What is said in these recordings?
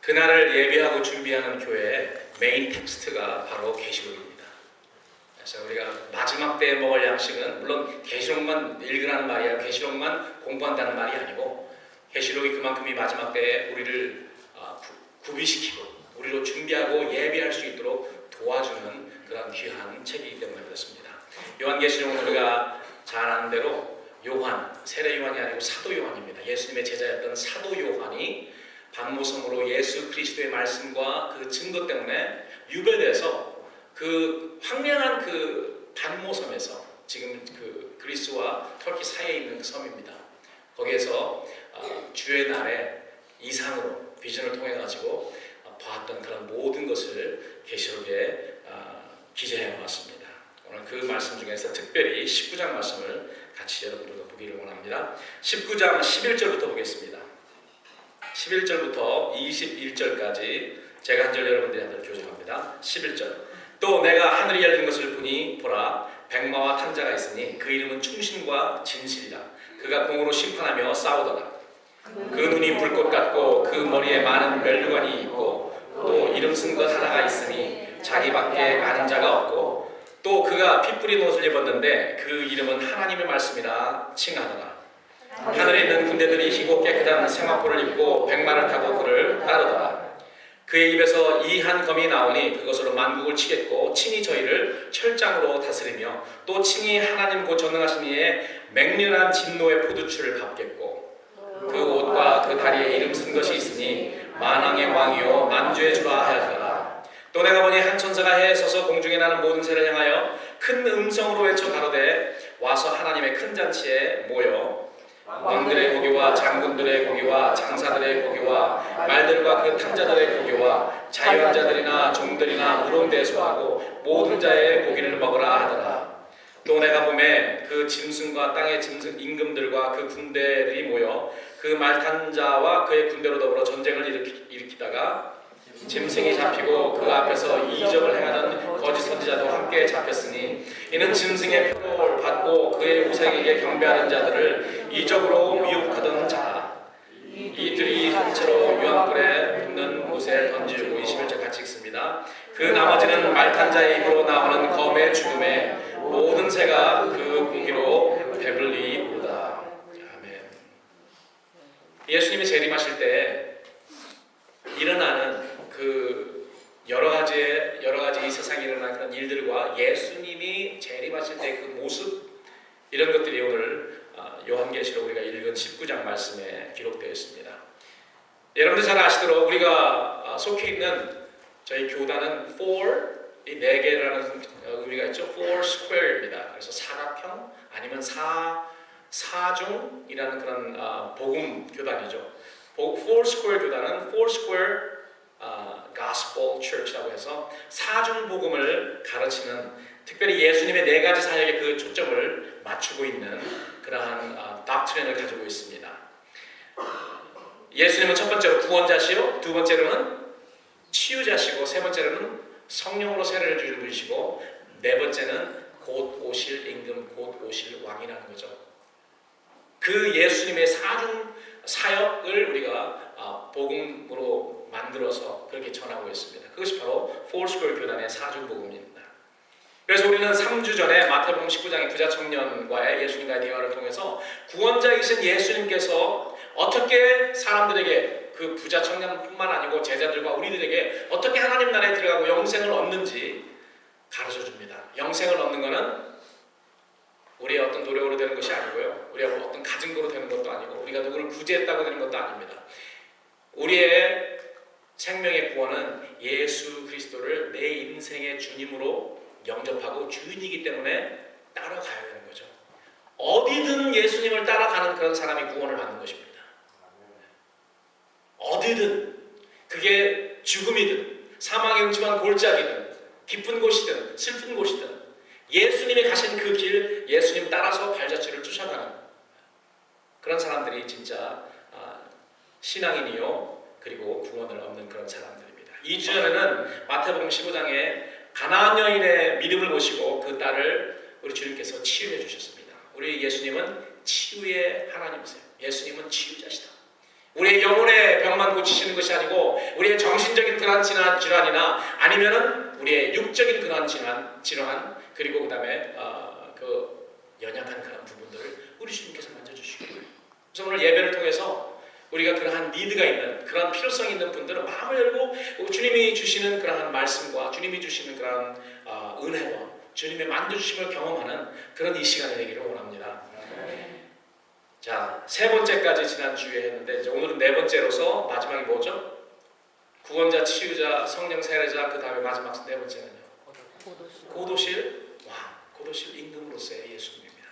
그날을 예비하고 준비하는 교회의 메인 텍스트가 바로 계시록입니다. 그래서 우리가 마지막 때에 먹을 양식은 물론 계시록만 읽으라는 말이야, 계시록만 공부한다는 말이 아니고, 계시록이 그만큼 이 마지막 때에 우리를 구비시키고 우리로 준비하고 예비할 수 있도록 도와주는 그런 귀한 책이기 때문에 그렇습니다. 요한계시록은 우리가 잘 아는 대로 요한, 세례 요한이 아니고 사도 요한입니다. 예수님의 제자였던 사도 요한이 반모섬으로 예수 그리스도의 말씀과 그 증거 때문에 유배돼서 그 황량한 그 반모섬에서, 지금 그 그리스와 터키 사이에 있는 그 섬입니다. 거기에서 주의 날에 이상으로 비전을 통해 가지고 봤던 그런 모든 것을 계시록에 기재해 왔습니다. 오늘 그 말씀 중에서 특별히 19장 말씀을 같이 여러분들과 보기를 원합니다. 19장 11절부터 보겠습니다. 11절부터 21절까지 제가 한 절 여러분들한테 교정합니다. 11절. 또 내가 하늘이 열린 것을 보니 보라, 백마와 탕자가 있으니 그 이름은 충신과 진실이라. 그가 공으로 심판하며 싸우더라. 그 눈이 불꽃 같고 그 머리에 많은 멸류관이 있고 또 이름 쓴 것 하나가 있으니 자기밖에 아는 자가 없고, 또 그가 피 뿌린 옷을 입었는데 그 이름은 하나님의 말씀이라 칭하더라. 하늘에 있는 군대들이 희고 깨끗한 세마포를 입고 백마를 타고 그를 따르더라. 그의 입에서 이 한 검이 나오니 그것으로 만국을 치겠고 친히 저희를 철장으로 다스리며 또 친히 하나님 곧 전능하신 이의 맹렬한 진노의 포도주를 밟겠고, 그 옷과 그 다리에 이름 쓴 것이 있으니 만왕의 왕이요 만주의 주라 하였더라. 또 내가 보니 한 천사가 해에 서서 공중에 나는 모든 새를 향하여 큰 음성으로 외쳐 가로되 와서 하나님의 큰 잔치에 모여 왕들의 고기와 장군들의 고기와 장사들의 고기와 말들과 그 탕자들의 고기와 자유한 자들이나 종들이나 우롱대소하고 모든 자의 고기를 먹으라 하더라. 또 내가 보매 그 짐승과 땅의 짐승 임금들과 그 군대들이 모여 그 말탄 자와 그의 군대로 더불어 전쟁을 일으키다가 짐승이 잡히고 그 앞에서 이적을 행하는 거짓 선지자도 함께 잡혔으니 이는 짐승의 표를 받고 그의 우상에게 경배하는 자들을 이적으로 미혹하던 자. 이들이 한 채로 유황불에 붓는 못에 던지고 21절 같이 읽습니다. 그 나머지는 말탄 자의 입으로 나오는 검의 죽음에 모든 새가 그 고기로 배불리우다. 아멘. 예수님이 재림하실 때 일어나는 그 여러 가지 이 세상에 일어나는 그런 일들과 예수님이 재림하실 때 그 모습, 이런 것들이 오늘 요한계시록 우리가 읽은 19장 말씀에 기록되어 있습니다. 여러분들 잘 아시도록 우리가 속해 있는 저희 교단은 4개라는 의미가 있죠. 4 square입니다. 그래서 사각형 아니면 사중이라는 그런 복음 교단이죠. 4 square 교단은 4 square Gospel Church라고 해서 사중 복음을 가르치는, 특별히 예수님의 4가지 사역에 그 초점을 맞추고 있는 그러한 doctrine을 가지고 있습니다. 예수님은 첫 번째로 구원자시요, 두 번째로는 치유자시고, 세 번째로는 성령으로 세례를 주는 분이시고, 네 번째는 곧 오실 임금, 곧 오실 왕이라는 거죠. 그 예수님의 사중 사역을 우리가 복음으로 만들어서 그렇게 전하고 있습니다. 그것이 바로 포스쿨 교단의 사중복음입니다. 그래서 우리는 3주 전에 마태복음 19장의 부자 청년과의 예수님과의 대화를 통해서 구원자이신 예수님께서 어떻게 사람들에게, 그 부자 청년뿐만 아니고 제자들과 우리들에게 어떻게 하나님 나라에 들어가고 영생을 얻는지 가르쳐 줍니다. 영생을 얻는 것은 우리의 어떤 노력으로 되는 것이 아니고요, 우리가 어떤 가진 거로 되는 것도 아니고, 우리가 누구를 구제했다고 되는 것도 아닙니다. 우리의 생명의 구원은 예수 그리스도를 내 인생의 주님으로 영접하고 주인이기 때문에 따라가야 되는 거죠. 어디든 예수님을 따라가는 그런 사람이 구원을 받는 것입니다. 어디든, 그게 죽음이든 사망의 음침한 골짜기든 기쁜 곳이든 슬픈 곳이든 예수님이 가신 그 길, 예수님 따라서 발자취를 쫓아가는 그런 사람들이 진짜 신앙인이요, 그리고 구원을 얻는 그런 사람들입니다. 2주 전에는 마태복음 15장에 가나안 여인의 믿음을 보시고 그 딸을 우리 주님께서 치유해 주셨습니다. 우리 예수님은 치유의 하나님이세요. 예수님은 치유자시다. 우리의 영혼의 병만 고치시는 것이 아니고 우리의 정신적인 그러한 질환이나 아니면은 우리의 육적인 그러한 질환 그리고 그 다음에 그 연약한 그런 부분들을 우리 주님께서 만져주시고, 그래서 오늘 예배를 통해서 우리가 그러한 니드가 있는 그러한 필요성이 있는 분들은 마음을 열고 주님이 주시는 그러한 말씀과 주님이 주시는 그러한 은혜와 주님의 만져주심을 경험하는 그런 이 시간이 되기를 원합니다. 자, 세 번째까지 지난주에 했는데 이제 오늘은 네 번째로서 마지막이 뭐죠? 구원자, 치유자, 성령 세례자, 그 다음에 마지막 네 번째는요? 고도실 왕, 고도실 임금으로서의 예수님입니다.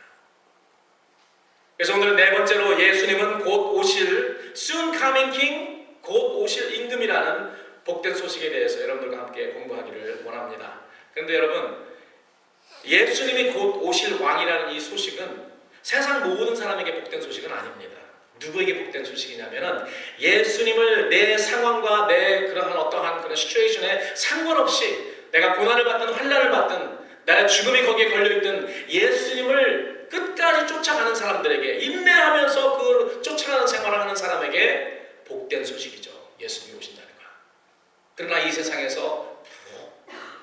그래서 오늘 네 번째로 예수님은 곧 오실 soon coming king, 곧 오실 임금이라는 복된 소식에 대해서 여러분들과 함께 공부하기를 원합니다. 그런데 여러분, 예수님이 곧 오실 왕이라는 이 소식은 세상 모든 사람에게 복된 소식은 아닙니다. 누구에게 복된 소식이냐면은 예수님을 내 상황과 내 그러한 어떠한 그런 시츄에이션에 상관없이 내가 고난을 받든 환난을 받든 나의 죽음이 거기에 걸려있든 예수님을 끝까지 쫓아가는 사람들에게, 인내하면서 그 쫓아가는 생활을 하는 사람에게 복된 소식이죠. 예수님이 오신다는 것. 그러나 이 세상에서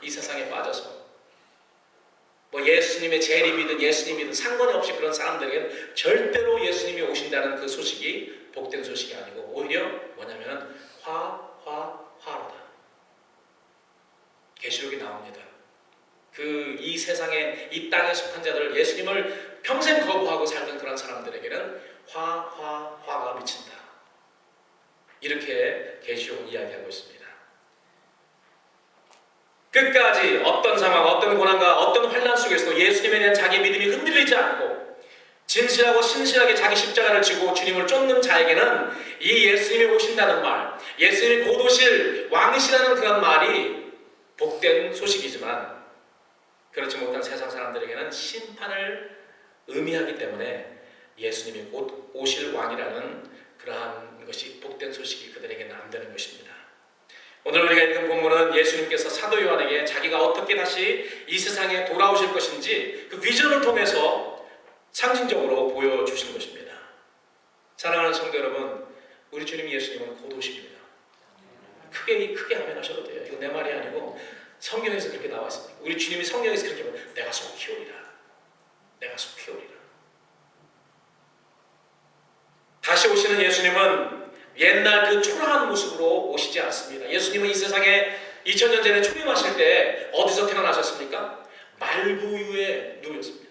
이 세상에 빠져서 뭐 예수님의 재림이든 예수님이든 상관이 없이 그런 사람들에게는 절대로 예수님이 오신다는 그 소식이 복된 소식이 아니고 오히려 뭐냐면 화로다. 계시록이 나옵니다. 이 세상에 이 땅에 속한 자들, 예수님을 평생 거부하고 살던 그런 사람들에게는 화가 미친다. 이렇게 계시록은 이야기하고 있습니다. 끝까지 어떤 상황, 어떤 고난과 어떤 환난 속에서도 예수님에 대한 자기 믿음이 흔들리지 않고 진실하고 신실하게 자기 십자가를 지고 주님을 쫓는 자에게는 이 예수님이 오신다는 말, 예수님이 곧 오실 왕이시라는 그런 말이 복된 소식이지만 그렇지 못한 세상 사람들에게는 심판을 의미하기 때문에 예수님이 곧 오실 왕이라는 그러한 것이 복된 소식이 그들에게는 안 되는 것입니다. 오늘 우리가 읽은 본문은 예수님께서 사도 요한에게 자기가 어떻게 다시 이 세상에 돌아오실 것인지 그 비전을 통해서 상징적으로 보여주신 것입니다. 사랑하는 성도 여러분, 우리 주님 예수님은 곧 오십니다. 크게 아멘하셔도 돼요. 이거 내 말이 아니고 성경에서 그렇게 나왔습니다. 우리 주님이 성경에서 그렇게 말합니다. 내가 속히 오리라. 내가 속히 오리라. 다시 오시는 예수님은 옛날 그 초라한 모습으로 오시지 않습니다. 예수님은 이 세상에 2000년 전에 초림하실 때 어디서 태어나셨습니까? 말구유에 누웠습니다.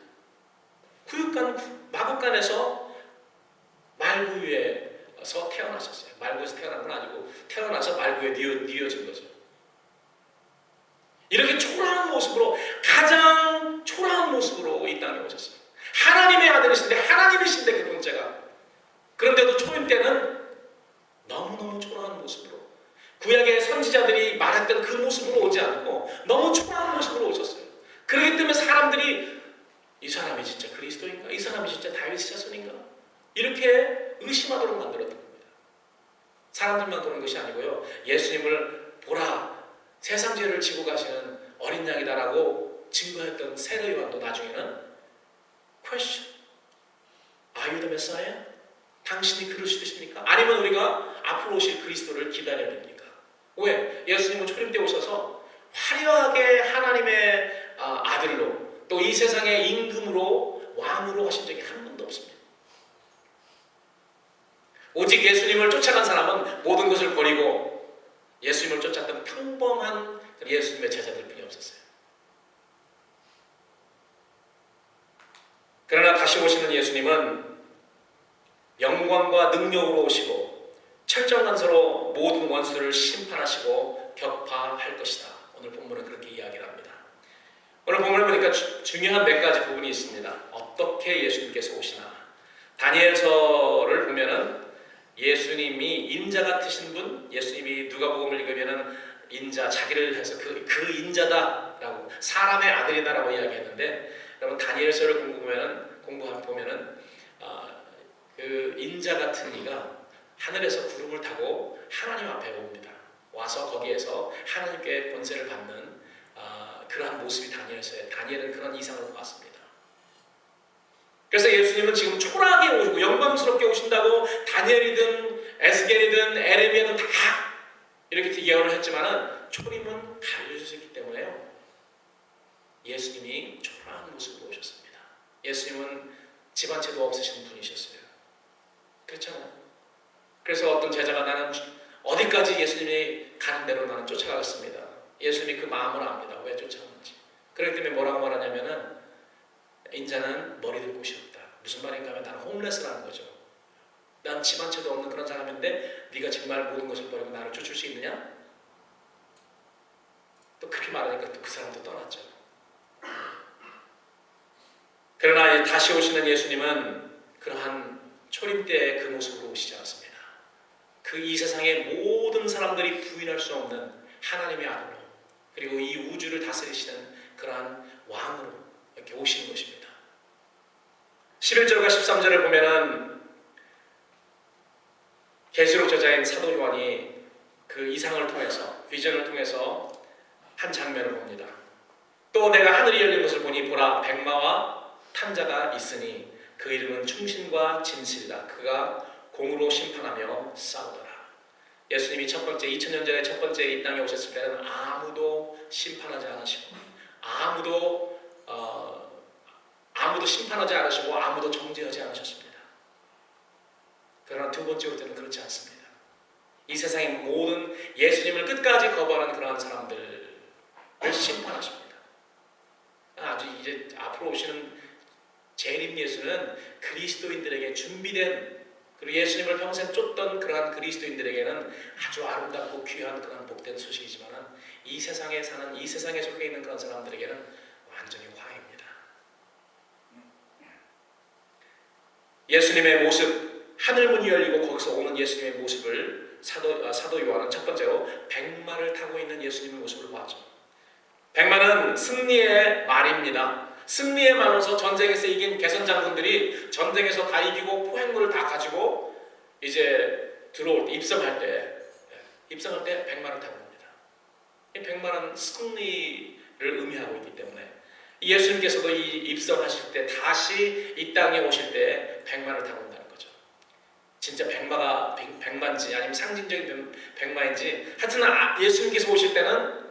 마국간에서 말구유에서 태어나셨어요. 말구에서 태어난 건 아니고 태어나서 말구에 뉘어진 거죠. 이렇게 초라한 모습으로, 가장 초라한 모습으로 이 땅에 오셨어요. 하나님의 아들이신데, 하나님이신데 그 본체가. 그런데도 초림 때는 너무너무 초라한 모습으로, 구약의 선지자들이 말했던 그 모습으로 오지 않고 너무 초라한 모습으로 오셨어요. 그렇기 때문에 사람들이 이 사람이 진짜 그리스도인가? 이 사람이 진짜 다윗의 자손인가? 이렇게 의심하도록 만들었던 겁니다. 사람들만 보는 것이 아니고요, 예수님을 보라, 세상 죄를 지고 가시는 어린 양이다라고 증거했던 세례 요한도 나중에는 question, are you the Messiah? 당신이 그러시듯입니까? 아니면 우리가 앞으로 오실 그리스도를 기다려야 됩니까? 왜? 예수님은 초림 때 오셔서 화려하게 하나님의 아들로, 또 이 세상의 임금으로, 왕으로 하신 적이 한 번도 없습니다. 오직 예수님을 쫓아간 사람은 모든 것을 버리고 예수님을 쫓았던 평범한 예수님의 제자들뿐이 없었어요. 그러나 다시 오시는 예수님은 영광과 능력으로 오시고 철저한 서로 모든 원수를 심판하시고 격파할 것이다. 오늘 본문은 그렇게 이야기를 합니다. 오늘 본문을 보니까 중요한 몇 가지 부분이 있습니다. 어떻게 예수님께서 오시나. 다니엘서를 보면은 예수님이 인자 같으신 분, 예수님이 누가복음을 읽으면은 인자, 자기를 해서 그 인자다라고, 사람의 아들이다라고 이야기했는데, 여러분 다니엘서를 공부하면 그 인자 같은 이가 하늘에서 구름을 타고 하나님 앞에 옵니다. 와서 거기에서 하나님께 권세를 받는 그러한 모습이 다니엘은 그런 이상을 보았습니다. 그래서 예수님은 지금 초라하게 오시고 영광스럽게 오신다고 다니엘이든 에스겔이든 에레미야든 다 이렇게 예언을 했지만은 초림은 가려주셨기 때문에요. 예수님이 초라한 모습으로 오셨습니다. 예수님은 집안채도 없으신 분이셨어요. 그렇잖아요. 그래서 어떤 제자가 나는 어디까지 예수님이 가는 대로 나는 쫓아가겠습니다. 예수님이 그 마음을 압니다. 왜 쫓아가는지. 그렇기 때문에 뭐라고 말하냐면은 인자는 머리 들 곳이 없다. 무슨 말인가 하면 나는 홈레스라는 거죠. 난 집안채도 없는 그런 사람인데 네가 정말 모든 것을 버리고 나를 쫓을 수 있느냐? 또 그렇게 말하니까 또 그 사람도 떠났죠. 그러나 다시 오시는 예수님은 그러한 초림 때의 그 모습으로 오시지 않았습니다. 그 이 세상의 모든 사람들이 부인할 수 없는 하나님의 아들로, 그리고 이 우주를 다스리시는 그러한 왕으로 이렇게 오시는 것입니다. 11절과 13절을 보면은 계시록 저자인 사도 요한이 그 이상을 통해서, 비전을 통해서 한 장면을 봅니다. 또 내가 하늘이 열린 것을 보니 보라 백마와 탄자가 있으니 그 이름은 충신과 진실이다. 그가 공으로 심판하며 싸우더라. 예수님이 첫 번째 2000년 전에 첫 번째 이 땅에 오셨을 때는 아무도 심판하지 않으시고 아무도 심판하지 않으시고 아무도 정죄하지 않으셨습니다. 그러나 두 번째 올 때는 그렇지 않습니다. 이 세상의 모든 예수님을 끝까지 거부하는 그러한 사람들을 심판하십니다. 아주 이제 앞으로 오시는 재림 예수는 그리스도인들에게 준비된, 그리고 예수님을 평생 쫓던 그러한 그리스도인들에게는 아주 아름답고 귀한 그런 복된 소식이지만 이 세상에 사는, 이 세상에 속해 있는 그런 사람들에게는 완전히 화입니다. 예수님의 모습, 하늘문이 열리고 거기서 오는 예수님의 모습을 사도 요한은 첫 번째로 백마를 타고 있는 예수님의 모습을 보았죠. 백마는 승리의 말입니다. 승리의 말로서 전쟁에서 이긴 개선 장군들이 전쟁에서 다 이기고 포획물을 다 가지고 이제 들어올 때, 입성할 때 백마를 타고 옵니다. 이 백마는 승리를 의미하고 있기 때문에 예수님께서도 이 입성하실 때 다시 이 땅에 오실 때 백마를 타고 온다는 거죠. 진짜 백마가 백마인지 아니면 상징적인 백마인지 하여튼 예수님께서 오실 때는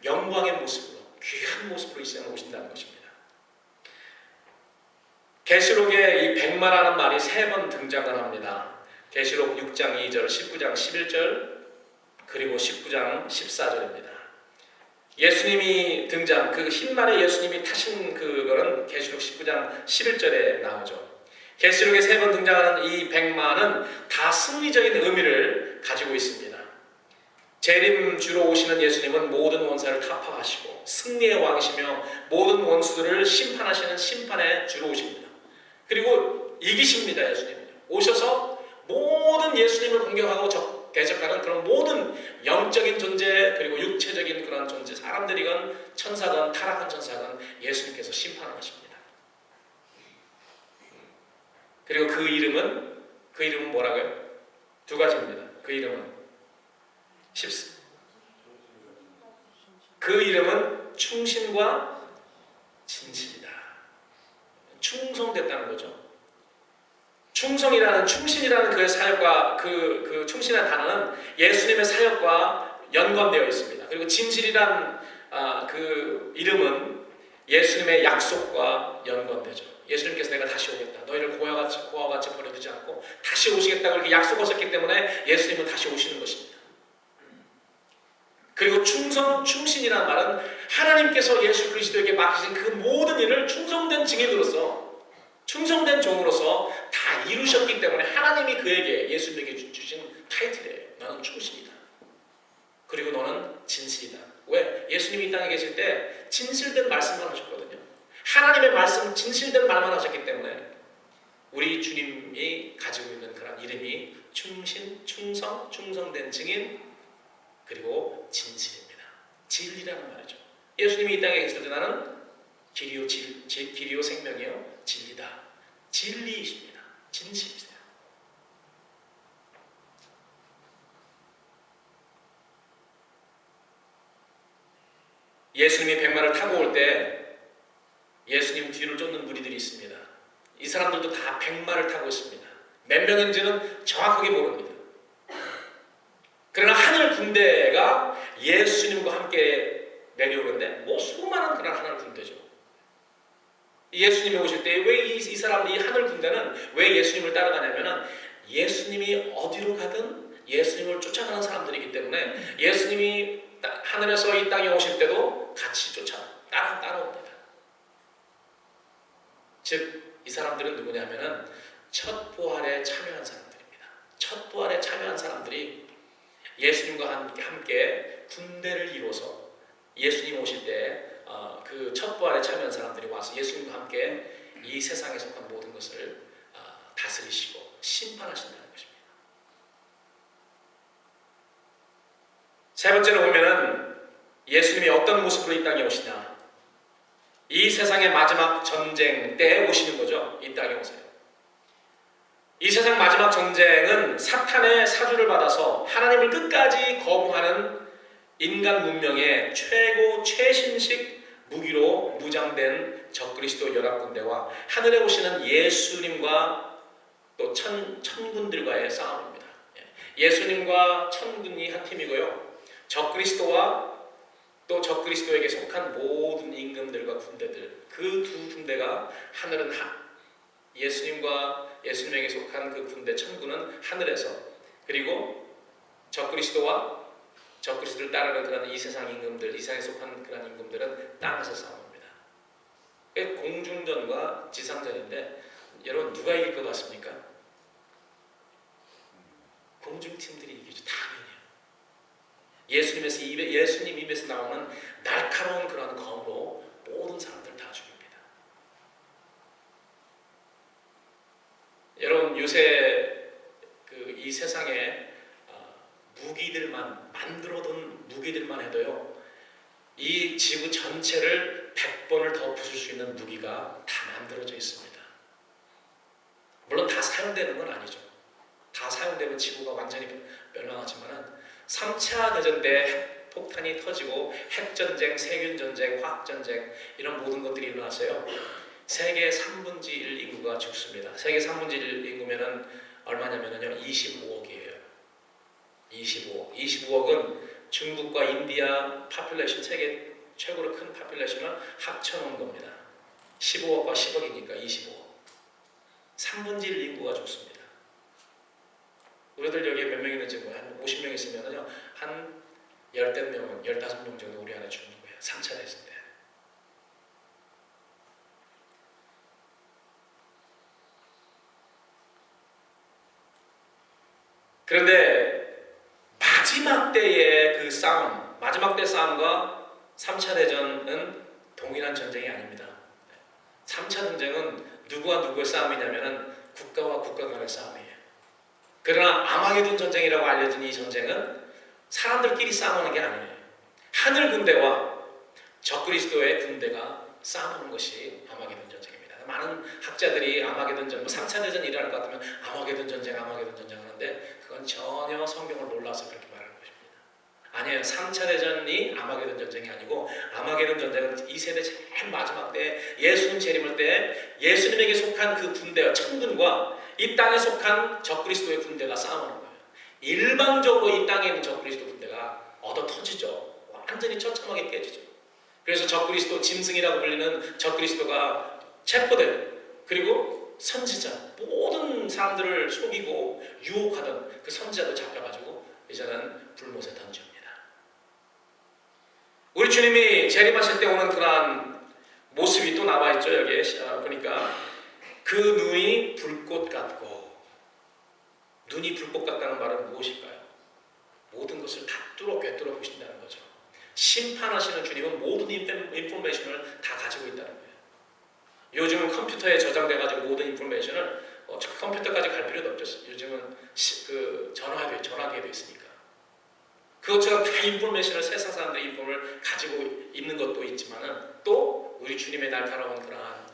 영광의 모습으로, 귀한 모습으로 이 세상에 오신다는 것입니다. 계시록에 이 백마라는 말이 3번 등장을 합니다. 계시록 6장 2절, 19장 11절, 그리고 19장 14절입니다. 예수님이 등장, 그 흰말의 예수님이 타신 그거는 계시록 19장 11절에 나오죠. 계시록에 3번 등장하는 이 백마는 다 승리적인 의미를 가지고 있습니다. 재림 주로 오시는 예수님은 모든 원사를 타파하시고 승리의 왕이시며 모든 원수들을 심판하시는 심판의 주로 오십니다. 그리고 이기십니다. 예수님은 오셔서 모든 예수님을 공격하고 대적하는 그런 모든 영적인 존재, 그리고 육체적인 그런 존재, 사람들이건 천사든 타락한 천사든 예수님께서 심판을 하십니다. 그리고 그 이름은 뭐라고요? 2가지입니다. 그 이름은 충신과 진실이다. 충성됐다는 거죠. 충신이라는 그 사역과 그 충신이라는 단어는 예수님의 사역과 연관되어 있습니다. 그리고 진실이란 그 이름은 예수님의 약속과 연관되죠. 예수님께서 내가 다시 오겠다. 너희를 고아와 같이 버려두지 않고 다시 오시겠다고 이렇게 약속하셨기 때문에 예수님은 다시 오시는 것입니다. 그리고 충신이라는 말은 하나님께서 예수 그리스도에게 맡기신 그 모든 일을 충성된 증인으로서, 충성된 종으로서 다 이루셨기 때문에 하나님이 그에게, 예수님에게 주신 타이틀이에요. 너는 충신이다. 그리고 너는 진실이다. 왜? 예수님이 이 땅에 계실 때 진실된 말씀만 하셨거든요. 하나님의 말씀, 진실된 말만 하셨기 때문에 우리 주님이 가지고 있는 그런 이름이 충신, 충성, 충성된 증인, 그리고 진실입니다. 진리라는 말이죠. 예수님이 이 땅에 계실 때 나는 길이요 생명이요 진리다. 진리이십니다. 진실이세요. 예수님이 백마를 타고 올 때 예수님 뒤를 쫓는 무리들이 있습니다. 이 사람들도 다 백마를 타고 있습니다. 몇 명인지는 정확하게 모릅니다. 그러나 하늘 군대가 예수님과 함께 내려오는데 뭐 수많은 그런 하늘 군대죠. 예수님이 오실 때 왜 이 사람들이 하늘 군대는 왜 예수님을 따라가냐면은 예수님이 어디로 가든 예수님을 쫓아가는 사람들이기 때문에 예수님이 하늘에서 이 땅에 오실 때도 같이 따라옵니다. 즉 이 사람들은 누구냐면은 첫 부활에 참여한 사람들입니다. 첫 부활에 참여한 사람들이 예수님과 함께 군대를 이루어서 예수님 오실 때 그 첫 부활에 참여한 사람들이 와서 예수님과 함께 이 세상에 속한 모든 것을 다스리시고 심판하신다는 것입니다. 세 번째로 보면은 예수님이 어떤 모습으로 이 땅에 오시냐, 이 세상의 마지막 전쟁 때 오시는 거죠. 이 땅에 오세요. 이 세상 마지막 전쟁은 사탄의 사주를 받아서 하나님을 끝까지 거부하는 인간 문명의 최신식 무기로 무장된 적그리스도 연합군대와 하늘에 오시는 예수님과 또 천군들과의 싸움입니다. 예수님과 천군이 한 팀이고요. 적그리스도와 또 적그리스도에게 속한 모든 임금들과 군대들, 그 두 군대가 하늘은 예수님과 예수님에게 속한 그 군대 천군은 하늘에서, 그리고 적그리스도와 적그리스도를 따르는 그런 이 세상 임금들, 이 세상에 속한 그런 임금들은 땅에서 싸웁니다. 공중전과 지상전인데 여러분 누가 이길 것 같습니까? 공중팀들이 이기죠. 당연히요. 예수님 입에서 나오는 날카로운 그런 검으로 모든 사람들을 다 죽입니다. 여러분 요새 이 세상에 만들어둔 무기들만 해도요, 이 지구 전체를 100번을 더 부술 수 있는 무기가 다 만들어져 있습니다. 물론 다 사용되는 건 아니죠. 다 사용되면 지구가 완전히 멸망하지만은 3차 대전 때 폭탄이 터지고 핵전쟁, 세균전쟁, 화학전쟁 이런 모든 것들이 일어났어요. 세계 3분의 1 인구가 죽습니다. 세계 3분의 1 인구면은 얼마냐면요 25억이에요. 25억은 중국과 인디아 파퓰레이션 세계 최고로 큰 파퓰레이션을 합쳐놓은 겁니다. 15억과 10억이니까 25억. 3분의 1 인구가 죽습니다. 우리들 여기에 몇 명 있는지 한 50명 있으면요 한 15명, 15명 정도 우리 안에 죽는 거예요. 3차 대전 때. 그런데 마지막 때의 그 싸움, 마지막 때 싸움과 3차 대전은 동일한 전쟁이 아닙니다. 3차 전쟁은 누구와 누구의 싸움이냐면은 국가와 국가 간의 싸움이에요. 그러나 아마게돈 전쟁이라고 알려진 이 전쟁은 사람들끼리 싸우는 게 아니에요. 하늘 군대와 적그리스도의 군대가 싸우는 것이 아마게돈 전쟁입니다. 많은 학자들이 아마게돈 전쟁, 3차 대전이 일어날 것 같으면 아마게돈 전쟁 하는데 그건 전혀 성경을 몰라서 그렇게 말하는 것입니다. 아니에요. 3차 대전이 아마게돈 전쟁이 아니고 아마게돈 전쟁은 이 세대 제일 마지막 때 예수님 재림할 때 예수님에게 속한 그 군대와 천군과 이 땅에 속한 적그리스도의 군대가 싸우는 거예요. 일방적으로 이 땅에 있는 적그리스도 군대가 얻어 터지죠. 완전히 처참하게 깨지죠. 그래서 적그리스도 짐승이라고 불리는 적그리스도가 체포되고, 그리고 선지자, 모든 사람들을 속이고 유혹하던 그 선지자도 잡혀가지고 이제는 불못에 던집니다. 우리 주님이 재림하실 때 오는 그러한 모습이 또 나와 있죠. 여기에 보니까 그 눈이 불꽃 같고, 눈이 불꽃 같다는 말은 무엇일까요? 모든 것을 다 꿰뚫어 보신다는 거죠. 심판하시는 주님은 모든 인포메이션을 다 가지고 있다는 거예요. 요즘은 컴퓨터에 저장돼가지고 모든 인포메이션을 컴퓨터까지 갈 필요도 없죠. 요즘은 전화기에도 있으니까. 그것처럼 다 인포메이션을, 세상 사람들의 인포를 가지고 있는 것도 있지만은 또 우리 주님의 날카로운 그러한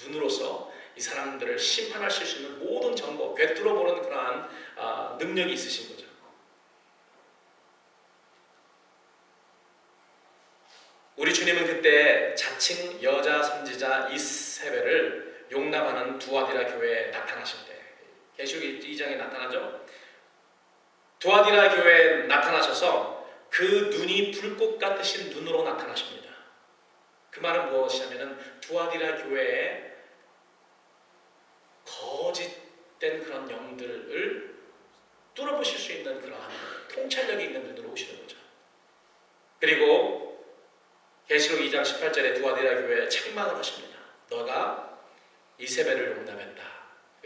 눈으로서 이 사람들을 심판하실 수 있는 모든 정보, 꿰뚫어 보는 그러한 능력이 있으신 거죠. 우리 주님은 그때 자칭 여자 선지자 이세벨을 용납하는 두아디라 교회에 나타나실 때 계시록 2장에 나타나죠. 두아디라 교회에 나타나셔서 그 눈이 불꽃 같으신 눈으로 나타나십니다. 그 말은 무엇이냐면 두아디라 교회에 거짓된 그런 영들을 뚫어보실 수 있는 그러한 통찰력이 있는 눈으로 오시는 거죠. 그리고 계시록 2장 18절에 두아디라 교회에 책망을 하십니다. 너가 이세벨을 용납했다.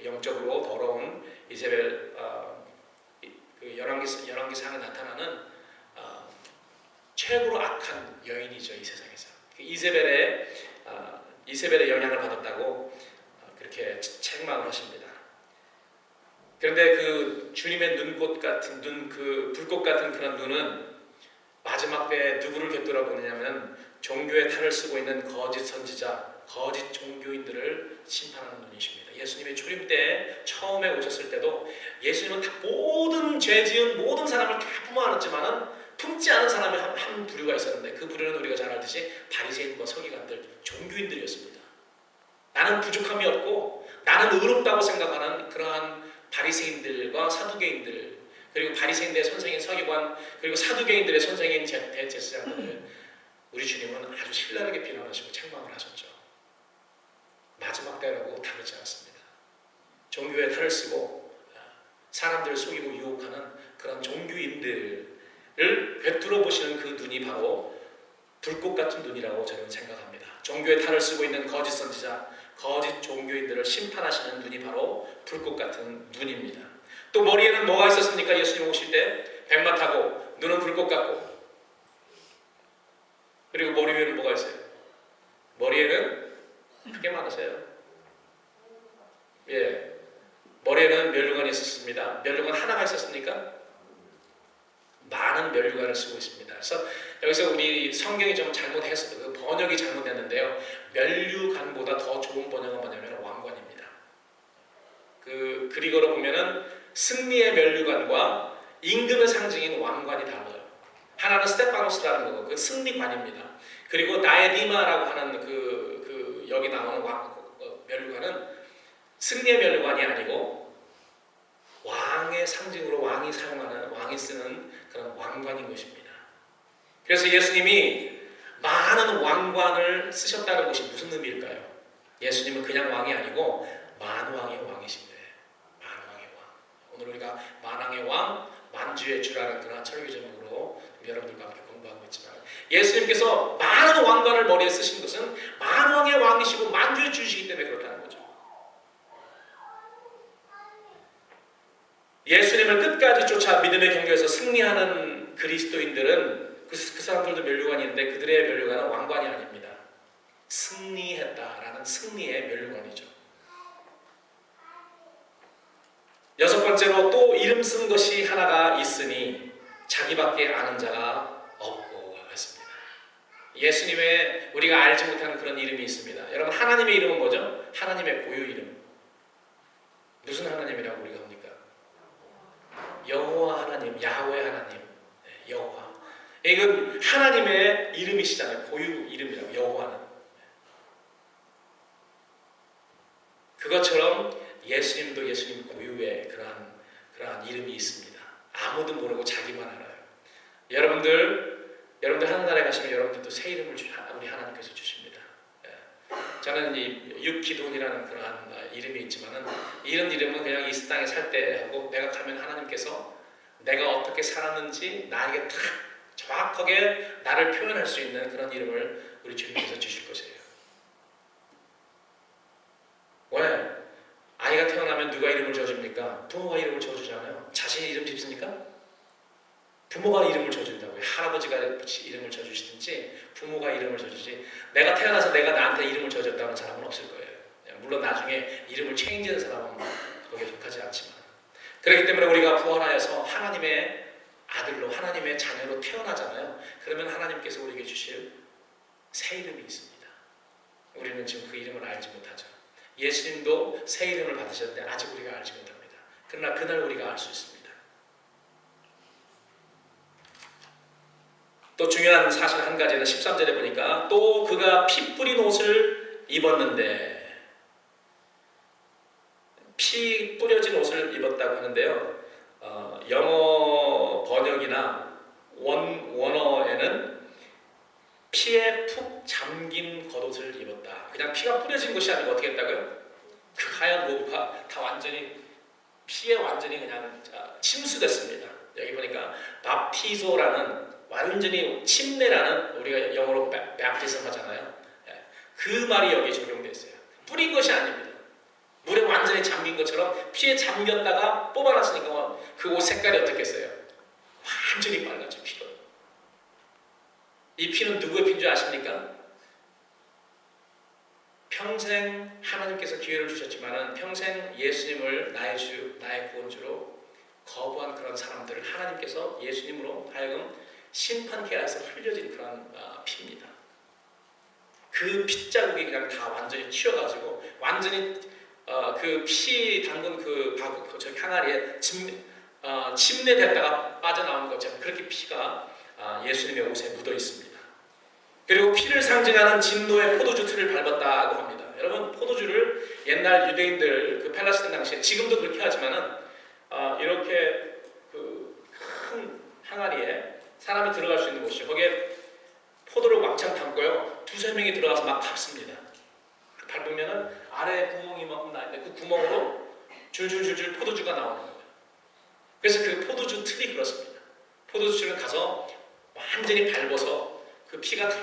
영적으로 더러운 이세벨, 그 열왕기상에 나타나는 최고로 악한 여인이죠. 이 세상에서 이세벨의 영향을 받았다고 그렇게 책망을 하십니다. 그런데 그 주님의 눈꽃 같은 눈, 그 불꽃 같은 그런 눈은 마지막 때에 누구를 곁돌아 보느냐면 종교의 탈을 쓰고 있는 거짓 선지자, 거짓 종교인들을 심판하는 눈이십니다. 예수님의 초림 때 처음에 오셨을 때도 예수님은 다 모든 죄 지은 모든 사람을 다 품어 안았지만은 품지 않은 사람이 한 부류가 있었는데 그 부류는 우리가 잘 알듯이 바리새인과 서기관들, 종교인들이었습니다. 나는 부족함이 없고 나는 의롭다고 생각하는 그러한 바리새인들과 사두개인들, 그리고 바리새인들의 선생인 서기관, 그리고 사두개인들의 선생인 대제사장들을 우리 주님은 아주 신랄하게 비난하시고 책망을 하셨죠. 마지막 때라고 다르지 않습니다. 종교의 탈을 쓰고 사람들을 속이고 유혹하는 그런 종교인들을 꿰뚫어 보시는 그 눈이 바로 불꽃 같은 눈이라고 저는 생각합니다. 종교의 탈을 쓰고 있는 거짓 선지자, 거짓 종교인들을 심판하시는 눈이 바로 불꽃 같은 눈입니다. 또 머리에는 뭐가 있었습니까? 예수님 오실 때 백마 타고 눈은 불꽃 같고, 그리고 머리 위에는 뭐가 있어요? 머리에는 크게 많으세요. 예, 머리에는 면류관이 있었습니다. 면류관 하나가 있었습니까? 많은 면류관을 쓰고 있습니다. 그래서 여기서 우리 성경이 좀 잘못해서 그 번역이 잘못됐는데요. 면류관보다 더 좋은 번역은 뭐냐면 왕관입니다. 그 그리거로 보면은 승리의 면류관과 임금의 상징인 왕관이 달라요. 하나는 스테파노스라는 거고 그 승리관입니다. 그리고 다에디마라고 하는 그 여기 나오는 면류관은 승리의 면류관이 아니고 왕의 상징으로 왕이 사용하는, 왕이 쓰는 그런 왕관인 것입니다. 그래서 예수님이 많은 왕관을 쓰셨다는 것이 무슨 의미일까요? 예수님은 그냥 왕이 아니고 만왕의 왕이신데, 만왕의 왕. 오늘 우리가 만왕의 왕, 만주의 주라는 그런 설교 제목으로 여러분들과 함께 공부하고 있지만, 예수님께서 많은 왕관을 머리에 쓰신 것은 만왕의 왕이시고 만주의 주시기 때문에 그렇다는 거죠. 예수님을 끝까지 쫓아 믿음의 경주에서 승리하는 그리스도인들은 그 사람들도 면류관이 있는데 그들의 면류관은 왕관이 아닙니다. 승리했다라는 승리의 면류관이죠. 여섯 번째로 또 이름 쓴 것이 하나가 있으니 자기밖에 아는 자가 없고 했습니다. 예수님의 우리가 알지 못하는 그런 이름이 있습니다. 여러분, 하나님의 이름은 뭐죠? 하나님의 고유 이름. 무슨 하나님이라고 우리가 합니까? 여호와 하나님, 야훼 하나님, 여호와. 이건 하나님의 이름이시잖아요. 고유 이름이라고, 여호와는. 그것처럼 예수님도 예수님 고유의 그러한 이름이 있습니다. 아무도 모르고 자기만 알아요. 여러분들 하늘나라에 가시면 여러분들도 새 이름을 우리 하나님께서 주십니다. 저는 이 육기돈이라는 그러한 이름이 있지만은 이런 이름은 그냥 이 땅에 살 때 하고, 내가 가면 하나님께서 내가 어떻게 살았는지 나에게 딱 정확하게 나를 표현할 수 있는 그런 이름을 우리 주님께서 주실 것이에요. 왜? 아이가 태어나면 누가 이름을 지어줍니까? 부모가 이름을 지어주잖아요. 자신이 이름 짓습니까? 부모가 이름을 지어준다고요. 할아버지가 이름을 지어주시든지 부모가 이름을 지어주지, 내가 태어나서 내가 나한테 이름을 지어줬다는 사람은 없을 거예요. 물론 나중에 이름을 체인지하는 사람은 거기에 속하지 않지만, 그렇기 때문에 우리가 부활하여서 하나님의 아들로, 하나님의 자녀로 태어나잖아요. 그러면 하나님께서 우리에게 주실 새 이름이 있습니다. 우리는 지금 그 이름을 알지 못하죠. 예수님도 새 이름을 받으셨는데 아직 우리가 알지 못합니다. 그러나 그날 우리가 알 수 있습니다. 또 중요한 사실 한 가지는 13절에 보니까 또 그가 피 뿌린 옷을 입었는데, 피 뿌려진 옷을 겉옷을 입었다고 하는데요. 영어 번역이나 원어에는 피에 푹 잠긴 겉옷을 입었다. 그냥 피가 뿌려진 것이 아니고 어떻게 했다고요? 그 하얀 로브가 다 완전히 피에 완전히 그냥 침수됐습니다. 여기 보니까 밥티소라는 완전히 침례라는 우리가 영어로 baptism 하잖아요. 그 말이 여기에 적용되어 있어요. 뿌린 것이 아닙니다. 물에 완전히 잠긴 것처럼 피에 잠겼다가 뽑아놨으니까 그 옷 색깔이 어떻겠어요? 완전히 빨갛죠, 피가. 이 피는 누구의 피인 줄 아십니까? 평생 하나님께서 기회를 주셨지만 평생 예수님을 나의 주, 나의 구원주로 거부한 그런 사람들을 하나님께서 예수님으로 하여금 심판케 해서 흘려진 그런 피입니다. 그 핏자국이 그냥 다 완전히 튀어가지고 완전히 그 피 담근 저기 항아리에 침례됐다가 빠져나온 것처럼 그렇게 피가 예수님의 옷에 묻어 있습니다. 그리고 피를 상징하는 진노의 포도주 틀을 밟았다고 합니다. 여러분, 포도주를 옛날 유대인들 그 팔레스타인 당시에 지금도 그렇게 하지만은 이렇게 그 큰 항아리에 사람이 들어갈 수 있는 곳이죠. 거기에 포도를 왕창 담고요. 두세 명이 들어가서 막 밟습니다. 밟으면은 아래에 구멍이 막 나 있는데 그 구멍으로 줄줄줄줄 포도주가 나오는 거예요. 그래서 그 포도주 틀이 그렇습니다. 포도주를 가서 완전히 밟아서 그 피가 다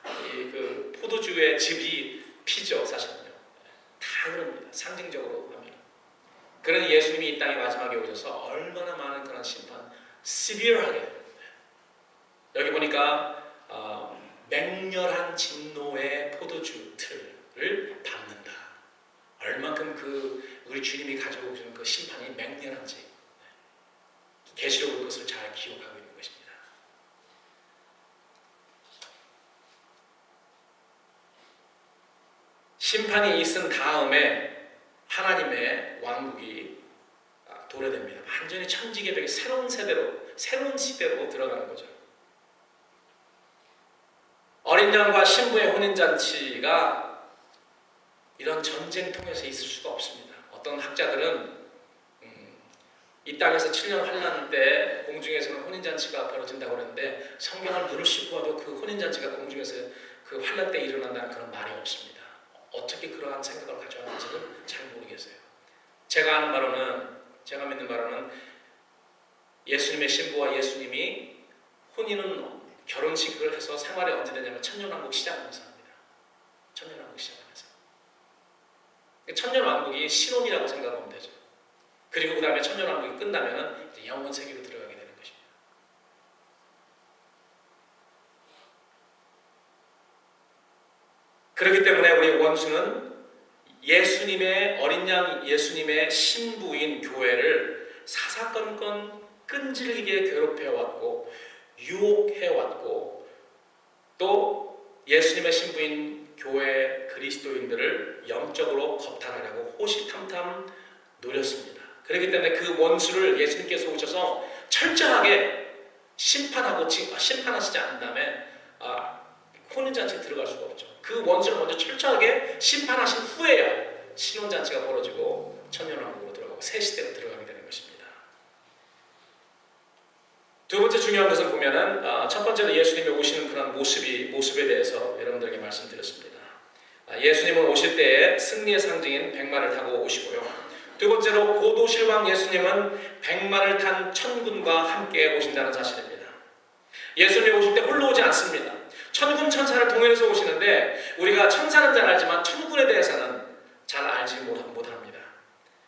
그 포도주의 즙이 피죠, 사실은요. 다 그럽니다. 상징적으로 하면. 그런 예수님이 이 땅에 마지막에 오셔서 얼마나 많은 그런 심판, 시비어하게. 여기 보니까 맹렬한 진노의 포도주 틀을 밟는다. 얼만큼 그 우리 주님이 가지고 오시는 그 심판이 맹렬한지 계시록의 것을 잘 기억하고 있는 것입니다. 심판이 있은 다음에 하나님의 왕국이 도래됩니다. 완전히 천지개벽의 새로운 시대로 들어가는 거죠. 어린 양과 신부의 혼인잔치가 이런 전쟁통에서 있을 수가 없습니다. 어떤 학자들은 이 땅에서 7년 환란 때 공중에서는 혼인잔치가 벌어진다고 그러는데 성경을 눈을 씻고 봐도 그 혼인잔치가 공중에서 그 환란 때 일어난다는 그런 말이 없습니다. 어떻게 그러한 생각을 가져왔는지는 잘 모르겠어요. 제가 믿는 바로는 예수님의 신부와 예수님이 결혼식을 해서 생활이 언제 되냐면 천년왕국 시작하면서 합니다. 천년왕국 시작하면서. 천년왕국이 신혼이라고 생각하면 되죠. 그리고 그 다음에 천년왕국이 끝나면 이제 영원 세계로 들어가게 되는 것입니다. 그렇기 때문에 우리 원수는 예수님의 어린 양 예수님의 신부인 교회를 사사건건 끈질기게 괴롭혀왔고 유혹해왔고 또 예수님의 신부인 교회 그리스도인들을 영적으로 겁탈하려고 호시탐탐 노렸습니다. 그렇기 때문에 그 원수를 예수님께서 오셔서 철저하게 심판하시지 않은 다음에 혼인잔치에 들어갈 수가 없죠. 그 원수를 먼저 철저하게 심판하신 후에야 신혼잔치가 벌어지고 천년왕국으로 들어가고 새 시대로 들어가게 되는 것입니다. 두 번째 중요한 것은 보면은 첫 번째로 예수님이 오시는 그런 모습에 대해서 여러분들에게 말씀드렸습니다. 예수님은 오실 때에 승리의 상징인 백마를 타고 오시고요. 두 번째로 곧 오실 왕 예수님은 백마를 탄 천군과 함께 오신다는 사실입니다. 예수님이 오실 때 홀로 오지 않습니다. 천군 천사를 동행해서 오시는데 우리가 천사는 잘 알지만 천군에 대해서는 잘 알지 못합니다.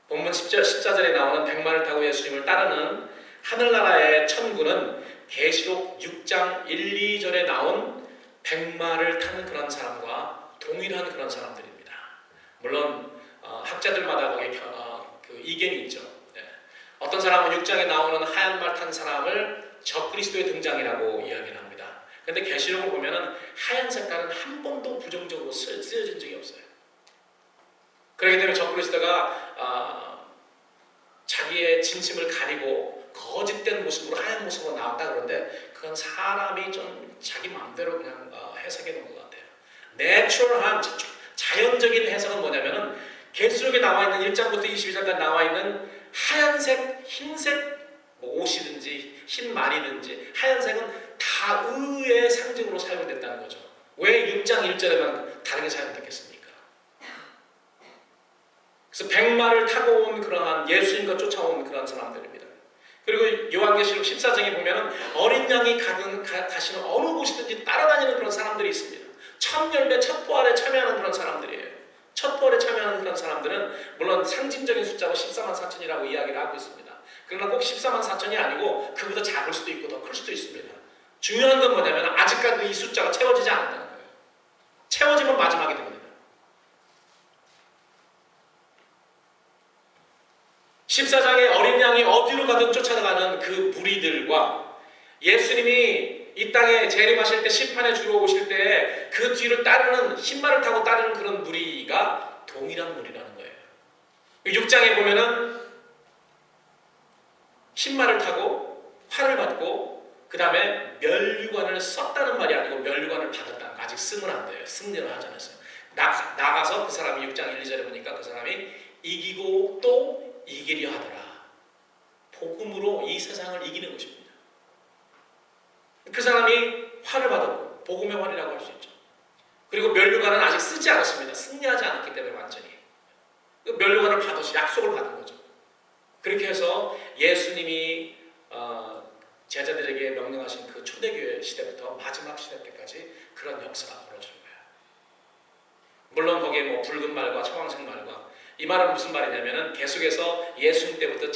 본문 14절에 나오는 백마를 타고 예수님을 따르는 하늘나라의 천군은 계시록 6장 1, 2절에 나온 백마를 타는 그런 사람과 동일한 그런 사람들입니다. 물론 학자들마다 거기에 그 이견이 있죠. 어떤 사람은 6장에 나오는 하얀 말 탄 사람을 적그리스도의 등장이라고 이야기를 합니다. 그런데 계시록을 보면은 하얀 색깔은 한 번도 부정적으로 쓰여진 적이 없어요. 그렇기 때문에 적그리스도가 자기의 진심을 가리고 거짓된 모습으로 하얀 모습으로 나왔다 그러는데 그건 사람이 좀 자기 마음대로 그냥 해석해 놓은 것 같아요. 내추럴한 자연적인 해석은 뭐냐면은 계시록에 나와 있는 1장부터 22장까지 나와 있는 하얀색, 흰색 뭐 옷이든지 흰 말이든지 하얀색은 다 의의 상징으로 사용됐다는 거죠. 왜 6장 1절에만 다르게 사용됐겠습니까? 그래서 백마를 타고 온 그러한 예수님과 쫓아온 그런 사람들입니다. 그리고 요한계시록 14장에 보면 어린 양이 가시는 어느 곳이든지 따라다니는 그런 사람들이 있습니다. 첫 열매, 첫 부활에 참여하는 그런 사람들이에요. 첫 부활에 참여하는 그런 사람들은 물론 상징적인 숫자로 14만 4천이라고 이야기를 하고 있습니다. 그러나 꼭 14만 4천이 아니고 그보다 작을 수도 있고 더 클 수도 있습니다. 중요한 건 뭐냐면 아직까지 이 숫자가 채워지지 않았다는 거예요. 채워지면 마지막이 됩니다. 14장에 어린 양이 어디로 가든 쫓아가는 그 무리들과 예수님이 이 땅에 재림하실 때 심판에 주러 오실 때 그 뒤를 따르는 흰말을 타고 따르는 그런 무리가 동일한 무리라는 거예요. 6장에 보면은 흰말을 타고 활을 받고 그 다음에 면류관을 썼다는 말이 아니고 면류관을 받았다는 거. 아직 쓰면 안 돼요. 승리를 하지 않았어요. 나가서 그 사람이 6장 1, 2절에 보니까 그 사람이 이기고 또 이기려 하더라. 복음으로 이 세상을 이기는 것입니다. 그 사람이 활을 받았고 복음의 활이라고 할 수 있죠. 그리고 면류관은 아직 쓰지 않았습니다. 승리하지 않았기 때문에 완전히 그 면류관을 받아서 약속을 받은 거죠. 그렇게 해서 예수님이 제자들에게 명령하신 그 초대교회 시대부터 마지막 시대 때까지 그런 역사가 벌어진 거예요. 물론 거기에 뭐 붉은 말과 청황색 말과 이 말은 무슨 말이냐면은 계속해서 예수님 때부터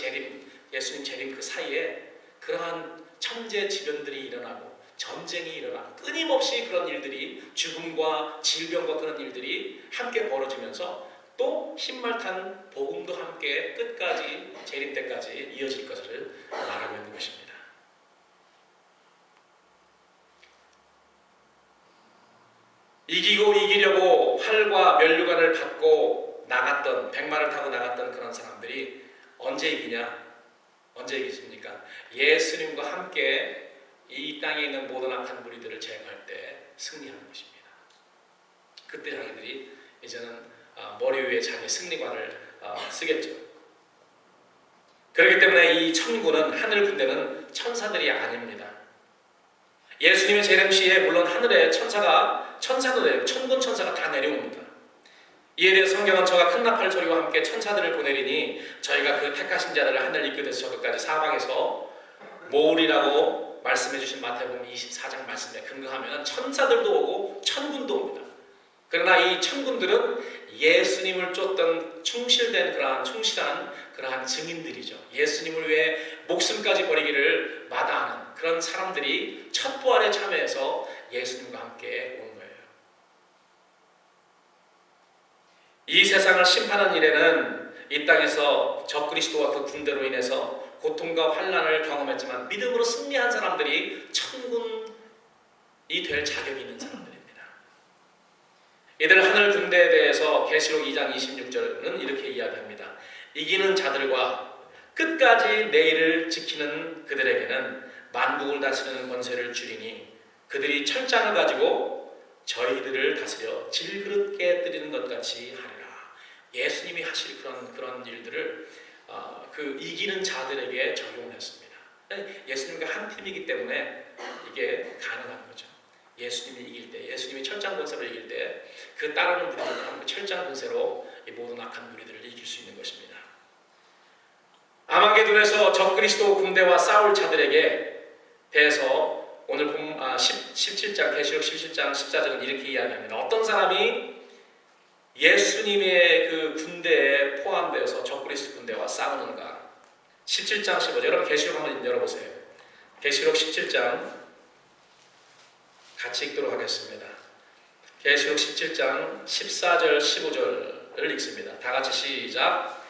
예수님 재림 그 사이에 그러한 천재지변들이 일어나고 전쟁이 일어나고 끊임없이 그런 일들이 죽음과 질병과 그런 일들이 함께 벌어지면서 또 흰말 탄 복음도 함께 끝까지 재림 때까지 이어질 것을 말하고 있는 것입니다. 이기고 이기려고 활과 면류관을 받고 나갔던 백마를 타고 나갔던 그런 사람들이 언제 이기냐? 언제 이기십니까? 예수님과 함께 이 땅에 있는 모든 악한 무리들을 제거할 때 승리하는 것입니다. 그때 자기들이 이제는 머리 위에 자기 승리관을 쓰겠죠. 그렇기 때문에 이 천군은 하늘 군대는 천사들이 아닙니다. 예수님의 재림 시에 물론 하늘에 천사도 내려 천군 천사가 다 내려옵니다. 이에 대해 성경은 저가 큰 나팔 소리와 함께 천사들을 보내리니 저희가 그 택하신 자들을 하늘 이끌어서 저것까지 사방에서 모으리라고 말씀해 주신 마태복음 24장 말씀에 근거하면 천사들도 오고 천군도 옵니다. 그러나 이 천군들은 예수님을 쫓던 충실한 그러한 증인들이죠. 예수님을 위해 목숨까지 버리기를 마다하는 그런 사람들이 첫 부활에 참여해서 예수님과 함께 온 거예요. 이 세상을 심판하는 일에는 이 땅에서 적그리스도와 그 군대로 인해서 고통과 환난을 경험했지만 믿음으로 승리한 사람들이 천군이 될 자격이 있는 사람들입니다. 이들 하늘 군대에 대해서 계시록 2장 26절은 이렇게 이야기합니다. 이기는 자들과 끝까지 내일을 지키는 그들에게는 만국을 다스리는 권세를 주리니 그들이 철장을 가지고 저희들을 다스려 질그릇 깨뜨리는 것 같이 하리라. 예수님이 하실 그런 일들을 그 이기는 자들에게 적용을 했습니다. 예수님과 한 팀이기 때문에 이게 가능한 거죠. 예수님이 이길 때, 예수님이 철장 권세로 이길 때 그 따르는 무리들은 그 철장 권세로 이 모든 악한 무리들을 이길 수 있는 것입니다. 아마게돈에서 적그리스도 군대와 싸울 자들에게 대해서 오늘 17장 계시록 17장 14절은 이렇게 이야기합니다. 어떤 사람이 예수님의 그 군대에 포함되어서 적그리스도 군대와 싸우는가? 17장 15절. 여러분 계시록 한번 열어보세요. 계시록 17장 같이 읽도록 하겠습니다. 계시록 17장 14절 15절을 읽습니다. 다 같이 시작.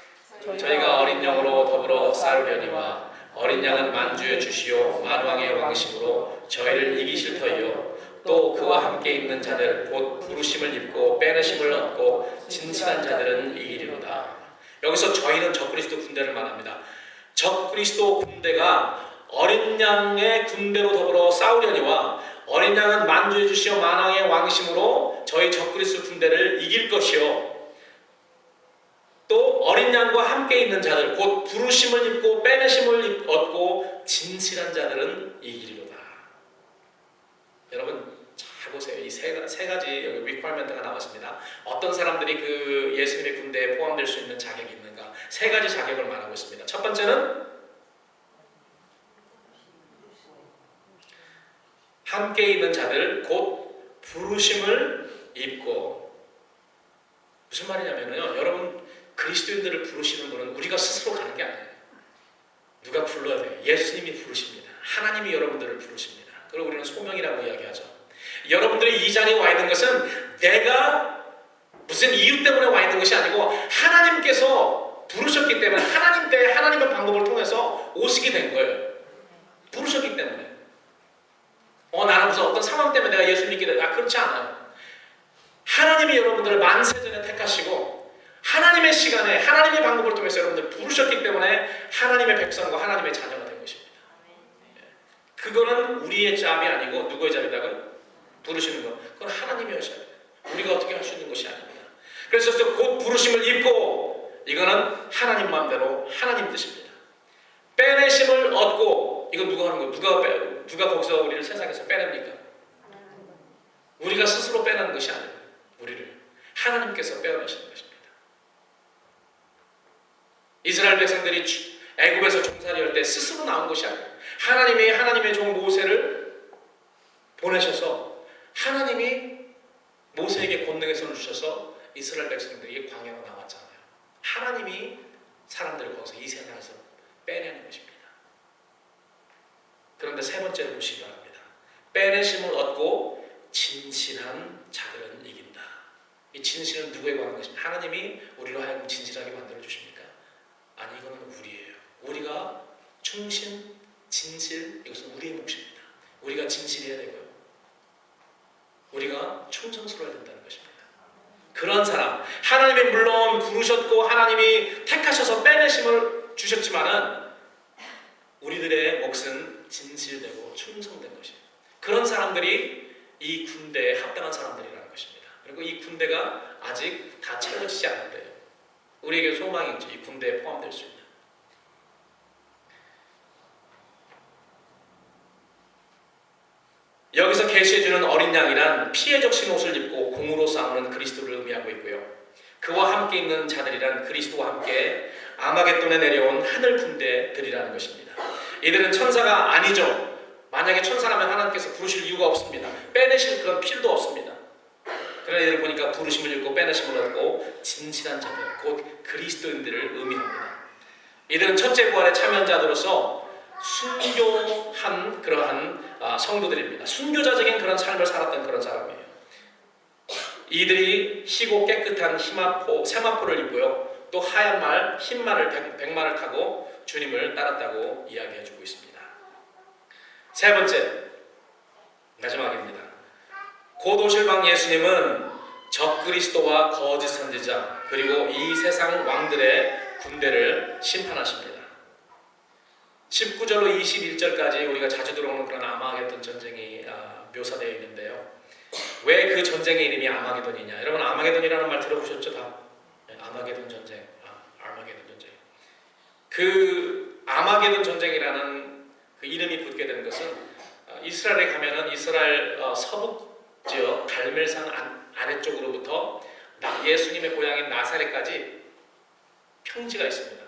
저희가 어린 영으로 더불어 싸우려니와 어린 양은 만주의 주시요 만왕의 왕이심으로 저희를 이기실 터이요 또 그와 함께 있는 자들 곧 부르심을 입고 빼내심을 얻고 진실한 자들은 이기리로다. 여기서 저희는 적그리스도 군대를 말합니다. 적그리스도 군대가 어린 양의 군대로 더불어 싸우려니와 어린 양은 만주의 주시요 만왕의 왕이심으로 저희 적그리스도 군대를 이길 것이요 또 어린 양과 함께 있는 자들 곧 부르심을 입고 빼내심을 얻고 진실한 자들은 이기리로다. 여러분 잘 보세요. 이 세 가지 여기 requirement가 나왔습니다. 어떤 사람들이 그 예수님의 군대에 포함될 수 있는 자격이 있는가? 세 가지 자격을 말하고 있습니다. 첫 번째는 함께 있는 자들 곧 부르심을 입고. 무슨 말이냐면요, 여러분 그리스도인들을 부르시는 분은 우리가 스스로 가는 게 아니에요. 누가 불러야 돼요? 예수님이 부르십니다. 하나님이 여러분들을 부르십니다. 그걸 우리는 소명이라고 이야기하죠. 여러분들이 이 자리에 와 있는 것은 내가 무슨 이유 때문에 와 있는 것이 아니고 하나님께서 부르셨기 때문에 하나님의 방법을 통해서 오시게 된 거예요. 부르셨기 때문에. 나는 무슨 어떤 상황 때문에 내가 예수 믿게 됐다. 그렇지 않아요. 하나님이 여러분들을 만세전에 택하시고 하나님의 시간에 하나님의 방법을 통해서 여러분들 부르셨기 때문에 하나님의 백성과 하나님의 자녀가 된 것입니다. 그거는 우리의 잡이 아니고 누구의 잡이다고요? 부르시는 거. 그건 하나님이 하셔야 돼요. 우리가 어떻게 할 수 있는 것이 아닙니다. 그래서 곧 부르심을 입고, 이거는 하나님 마음대로 하나님 뜻입니다. 빼내심을 얻고, 이건 누가 하는 거예요? 누가 거기서 우리를 세상에서 빼냅니까? 우리가 스스로 빼내는 것이 아니에요. 우리를 하나님께서 빼어내시는 것입니다. 이스라엘 백성들이 애굽에서 종살이 할 때 스스로 나온 것이 아니에요. 하나님의 종 모세를 보내셔서 하나님이 모세에게 권능의 손을 주셔서 이스라엘 백성들이 광야로 나왔잖아요. 하나님이 사람들을 거기서 이 세상에서 빼내는 것입니다. 그런데 세 번째로 보시기 바랍니다. 빼내심을 얻고 진실한 자들은 이긴다. 이 진실은 누구에 관한 것입니까? 하나님이 우리로 하여금 진실하게 만들어 주십니까? 아니, 이거는 우리예요. 우리가 충신, 진실, 이것은 우리의 몫입니다. 우리가 진실해야 되고요. 우리가 충성스러워야 된다는 것입니다. 그런 사람, 하나님이 물론 부르셨고 하나님이 택하셔서 빼내심을 주셨지만은 우리들의 몫은 진실되고 충성된 것이에요. 그런 사람들이 이 군대에 합당한 사람들이라는 것입니다. 그리고 이 군대가 아직 다 채워지지 않았대요. 우리에게 소망이 있죠. 이 군대에 포함될 수 있는. 여기서 계시해주는 어린 양이란 피에 적신 옷을 입고 공으로 싸우는 그리스도를 의미하고 있고요. 그와 함께 있는 자들이란 그리스도와 함께 아마겟돈에 내려온 하늘 군대들이라는 것입니다. 이들은 천사가 아니죠. 만약에 천사라면 하나님께서 부르실 이유가 없습니다. 빼내실 그런 필요도 없습니다. 그러나 이들을 보니까 부르심을 읽고 빼내심을 얻고 진실한 자들, 곧 그리스도인들을 의미합니다. 이들은 첫째 부활에 참여한 자들로서 순교한 그러한 성도들입니다. 순교자적인 그런 삶을 살았던 그런 사람이에요. 이들이 희고 깨끗한 세마포를 입고요. 또 하얀 말, 흰 말을 백마를 타고 주님을 따랐다고 이야기해주고 있습니다. 세 번째, 마지막입니다. 곧 오실 왕 예수님은 적그리스도와 거짓 선지자 그리고 이 세상 왕들의 군대를 심판하십니다. 19절로 21절까지 우리가 자주 들어오는 그런 아마겟돈 전쟁이 묘사되어 있는데요. 왜 그 전쟁의 이름이 아마겟돈이냐? 여러분 아마겟돈이라는 말 들어보셨죠? 다? 아마겟돈 전쟁, 아마겟돈 전쟁. 그 아마겟돈 전쟁이라는 그 이름이 붙게 된 것은 이스라엘에 가면은 이스라엘 서북 지역 갈멜산 아래쪽으로부터 예수님의 고향인 나사렛까지 평지가 있습니다.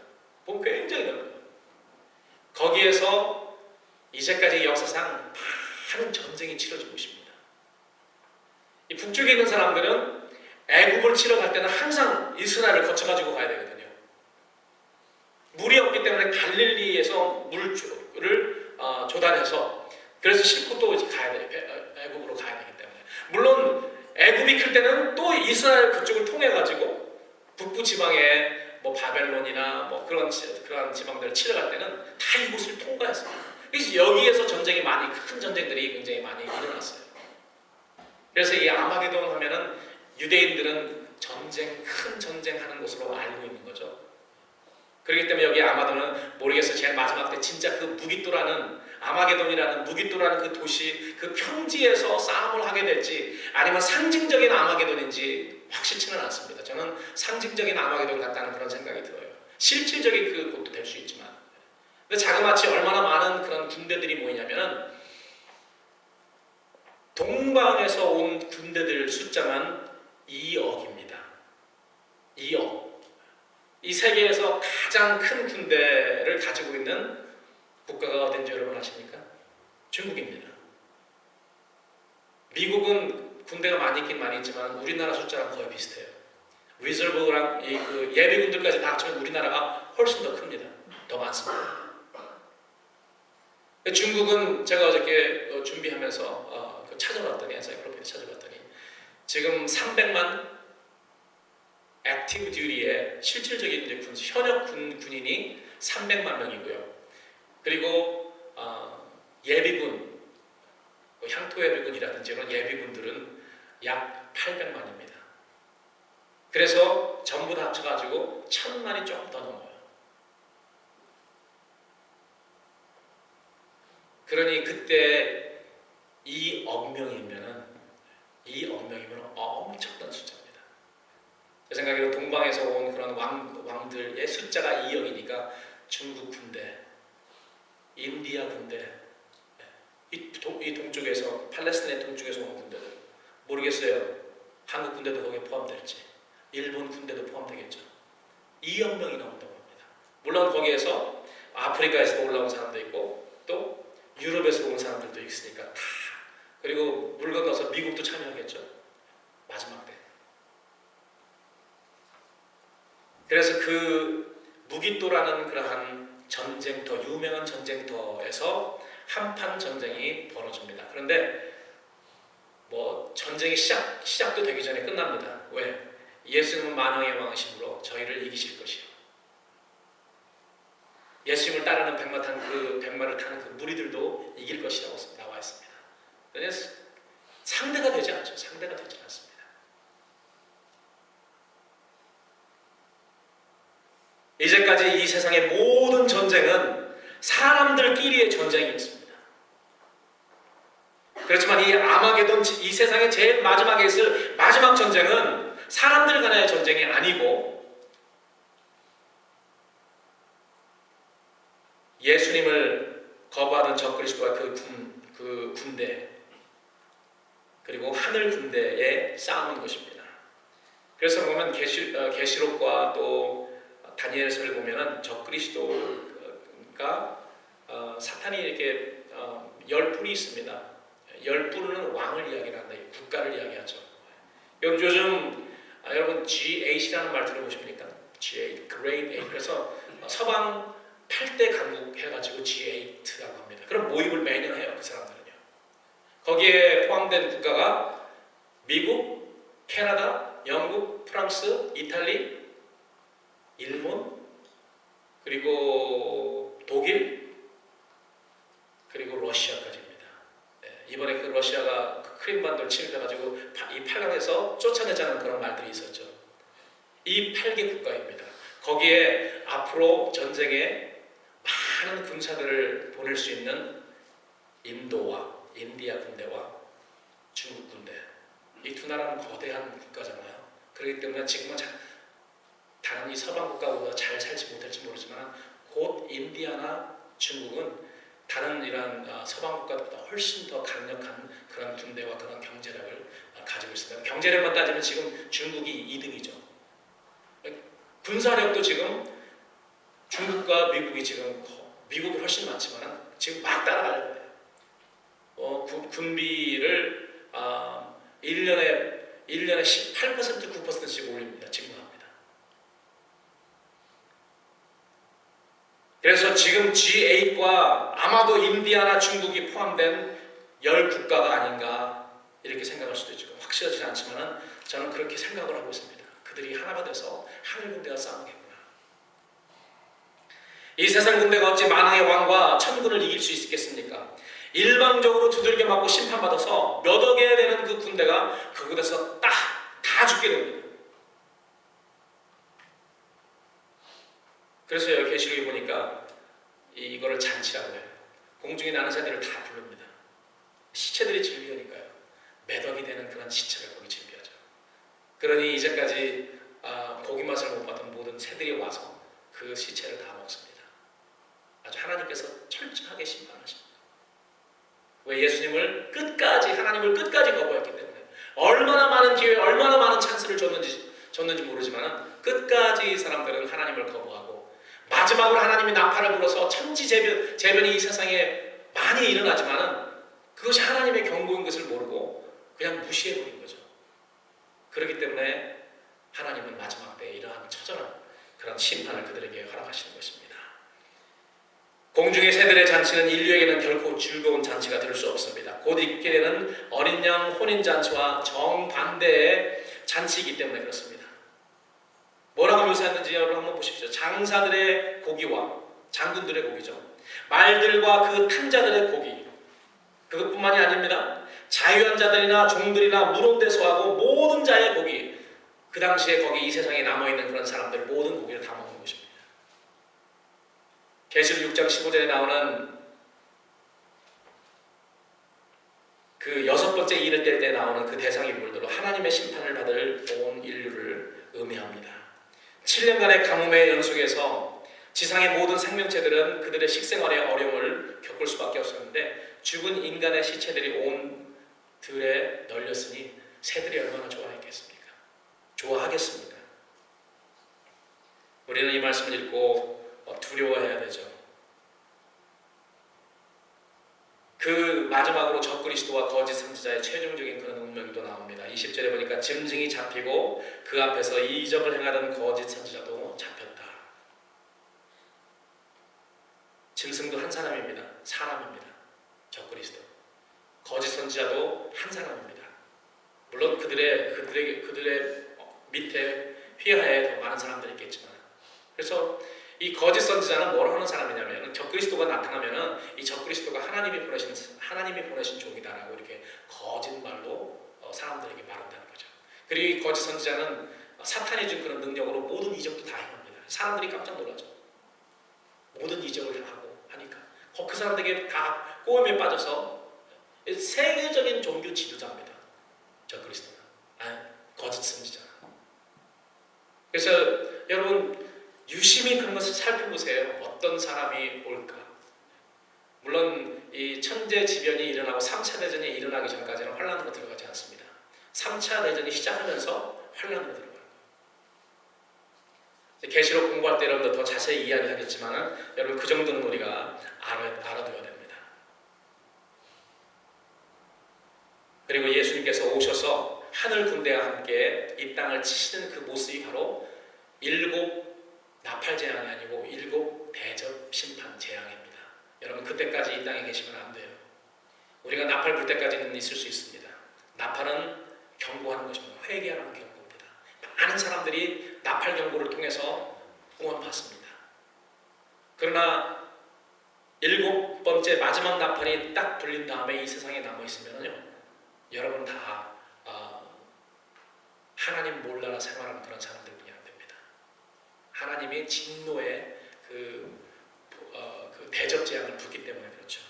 보면 굉장히 넓어요. 거기에서 이제까지 역사상 많은 전쟁이 치러지고 있습니다. 이 북쪽에 있는 사람들은 애굽을 치러 갈 때는 항상 이스라엘을 거쳐가지고 가야 되거든요. 물이 없기 때문에 갈릴리에서 물을 조달해서 그래서 싣고 또 가야 돼요. 애굽으로 가야 되기 때문에. 물론 애굽이 클 때는 또 이스라엘 그쪽을 통해 가지고 북부 지방에 뭐 바벨론이나 뭐 그런 지방들을 치러 갈 때는 다 이곳을 통과했어요. 그래서 여기에서 전쟁이 큰 전쟁들이 굉장히 많이 일어났어요. 그래서 이 아마겟돈 하면은 유대인들은 큰 전쟁하는 곳으로 알고 있는 거죠. 그렇기 때문에 여기 아마도는 모르겠어요. 제일 마지막 때 진짜 그 무기또라는 아마게돈이라는 무기또라는 그 도시 그 평지에서 싸움을 하게 될지 아니면 상징적인 아마게돈인지 확실치는 않습니다. 저는 상징적인 아마게돈 같다는 그런 생각이 들어요. 실질적인 그 곳도 될 수 있지만 근데 자그마치 얼마나 많은 그런 군대들이 모이냐면은 동방에서 온 군대들 숫자만 2억입니다. 2억. 이 세계에서 가장 큰 군대를 가지고 있는 국가가 어딘지 여러분 아십니까? 중국입니다. 미국은 군대가 많이 있긴 많이 있지만 우리나라 숫자랑 거의 비슷해요. 리저브랑 그 예비군들까지 다 합치면 우리나라가 훨씬 더 큽니다. 더 많습니다. 중국은 제가 어저께 준비하면서 찾아봤더니 엔사이클로피디아 찾아봤더니 지금 300만 액티브 듀티의 실질적인 이제 현역 군인이 300만 명이고요. 그리고 예비군, 향토 예비군이라든지 이런 예비군들은 약 800만입니다. 그래서 전부 다 합쳐가지고 1000만이 조금 더 넘어요. 그러니 그때 2억 명이면 엄청난 숫자입니다. 제 생각에는 동방에서 온 그런 왕들의 숫자가 2억이니까 중국 군대, 인디아 군대, 이 동쪽에서 팔레스타인의 동쪽에서 온 군대들 모르겠어요. 한국 군대도 거기에 포함될지, 일본 군대도 포함되겠죠. 2억 명이 넘는다고 합니다. 물론 거기에서 아프리카에서 올라온 사람도 있고 또 유럽에서 온 사람들도 있으니까 다 그리고 물 건너서 미국도 참여하겠죠. 마지막 때. 그래서 그 무기또라는 그러한 전쟁터, 유명한 전쟁터에서 한판 전쟁이 벌어집니다. 그런데 뭐 전쟁이 시작도 되기 전에 끝납니다. 왜? 예수님은 만왕의 왕이심으로 저희를 이기실 것이요. 예수님을 따르는 백마를 타는 그 무리들도 이길 것이라고 나와 있습니다. 그래서 상대가 되지 않죠. 상대가 되지 않습니다. 이제까지 이 세상의 모든 전쟁은 사람들끼리의 전쟁이었습니다. 그렇지만 이 아마게돈, 이 세상의 제일 마지막에 있을 마지막 전쟁은 사람들 간의 전쟁이 아니고 예수님을 거부하던 적그리스도와 그 군대 그리고 하늘 군대의 싸움인 것입니다. 그래서 보면 계시록과 또 다니엘서를 보면은 적그리스도가 사탄이 이렇게 10뿔이 있습니다. 10뿔은 왕을 이야기한다. 국가를 이야기하죠. 요즘 여러분 G8이라는 말 들어보십니까? G8, Great 8. 그래서 서방 8대 강국 해가지고 G8라고 합니다. 그럼 모임을 매년 해요. 그 사람들은요. 거기에 포함된 국가가 미국, 캐나다, 영국, 프랑스, 이탈리, 일본, 그리고 독일, 그리고 러시아까지입니다. 이번에 그 러시아가 크림반도를 침입해가지고 이 8강에서 쫓아내자는 그런 말들이 있었죠. 이 8개 국가입니다. 거기에 앞으로 전쟁에 많은 군사들을 보낼 수 있는 인도와 인디아 군대와 중국 군대, 이 두 나라는 거대한 국가잖아요. 그렇기 때문에 지금은 다른 이 서방 국가보다 잘 살지 못할지 모르지만 곧 인디아나 중국은 다른 이런 서방 국가들보다 훨씬 더 강력한 그런 군대와 그런 경제력을 가지고 있습니다. 경제력만 따지면 지금 중국이 2등이죠. 군사력도 지금 중국과 미국이 지금 미국이 훨씬 많지만 지금 막 따라가려고 해요. 군비를 1년에 18% 9%씩 올립니다. 증가합니다. 그래서 지금 G8과 아마도 인디아나 중국이 포함된 10국가가 아닌가 이렇게 생각할 수도 있죠. 확실하지 않지만 저는 그렇게 생각을 하고 있습니다. 그들이 하나가 돼서 하늘 군대가 싸우겠구나. 이 세상 군대가 어찌 만왕의 왕과 천군을 이길 수 있겠습니까? 일방적으로 두들겨 맞고 심판받아서 몇 억에 되는 그 군대가 그곳에서 다 죽게 됩니다. 그래서 이거를 잔치라고 해요. 공중에 나는 새들을 다 부릅니다. 시체들이 즐비하니까요. 매덕이 되는 그런 시체를 거기 즐비하죠. 그러니 이제까지 고기 맛을 못 봤던 모든 새들이 와서 그 시체를 다 먹습니다. 아주 하나님께서 철저하게 심판하십니다. 왜? 예수님을 끝까지, 하나님을 끝까지 거부했기 때문에. 얼마나 많은 기회, 얼마나 많은 찬스를 줬는지 모르지만 끝까지 이 사람들은 하나님을 거부하고 마지막으로 하나님이 나팔을 불어서 천지재변이 이 세상에 많이 일어나지만 그것이 하나님의 경고인 것을 모르고 그냥 무시해버린 거죠. 그렇기 때문에 하나님은 마지막 때에 이러한 처절한 그런 심판을 그들에게 허락하시는 것입니다. 공중의 새들의 잔치는 인류에게는 결코 즐거운 잔치가 될 수 없습니다. 곧 있게 되는 어린 양 혼인잔치와 정반대의 잔치이기 때문에 그렇습니다. 뭐라고 묘사했는지 여러분 한번 보십시오. 장사들의 고기와 장군들의 고기죠. 말들과 그 탕자들의 고기. 그것뿐만이 아닙니다. 자유한 자들이나 종들이나 물온대소하고 모든 자의 고기. 그 당시에 거기 이 세상에 남아있는 그런 사람들 모든 고기를 다 먹는 것입니다. 계시록 6장 15절에 나오는 그 6번째 일을 뗄 때 나오는 그 대상 인물들로 하나님의 심판을 받을 온 인류를 의미합니다. 7년간의 가뭄의 연속에서 지상의 모든 생명체들은 그들의 식생활의 어려움을 겪을 수밖에 없었는데 죽은 인간의 시체들이 온 들에 널렸으니 새들이 얼마나 좋아했겠습니까? 좋아하겠습니까? 우리는 이 말씀을 읽고 두려워해야 되죠. 그 마지막으로 적그리스도와 거짓 선지자의 최종적인 그런 운명도 나옵니다. 20절에 보니까 짐승이 잡히고 그 앞에서 이적을 행하던 거짓 선지자도 잡혔다. 짐승도 한 사람입니다. 사람입니다. 적그리스도. 거짓 선지자도 한 사람입니다. 물론 그들의 밑에 휘하에 더 많은 사람들이 있겠지만, 그래서 이 거짓 선지자는 뭘 하는 사람이냐면 적그리스도가 나타나면은 이 적그리스도가 하나님이 보내신 종이다라고 이렇게 거짓말로 사람들에게 말한다는 거죠. 그리고 이 거짓 선지자는 사탄이 준 그런 능력으로 모든 이적도 다 행합니다. 사람들이 깜짝 놀라죠. 모든 이적을 다 하고 하니까 그 사람들에게 다 꼬임에 빠져서 세계적인 종교 지도자입니다. 적그리스도는 거짓 선지자. 그래서 여러분 유심히 그런 것을 살펴보세요. 어떤 사람이 올까? 물론 이 천재지변이 일어나고 3차 대전이 일어나기 전까지는 환란으로 들어가지 않습니다. 3차 대전이 시작하면서 환란으로 들어가는 거예요. 계시록 공부할 때 여러분들 더 자세히 이야기하겠지만 여러분 그 정도는 우리가 알아둬야 됩니다. 그리고 예수님께서 오셔서 하늘 군대와 함께 이 땅을 치시는 그 모습이 바로 7 나팔 재앙이 아니고 7 대접 심판 재앙입니다. 여러분 그때까지 이 땅에 계시면 안 돼요. 우리가 나팔 불 때까지는 있을 수 있습니다. 나팔은 경고하는 것입니다. 회개하는 경고입니다. 많은 사람들이 나팔 경고를 통해서 구원받습니다. 그러나 7번째 마지막 나팔이 딱 불린 다음에 이 세상에 남아있으면요, 여러분 다 하나님 몰라라 생활하는 그런 사람들뿐이 안 됩니다. 하나님의 진노의 그 대접 재앙을 붓기 때문에 그렇죠.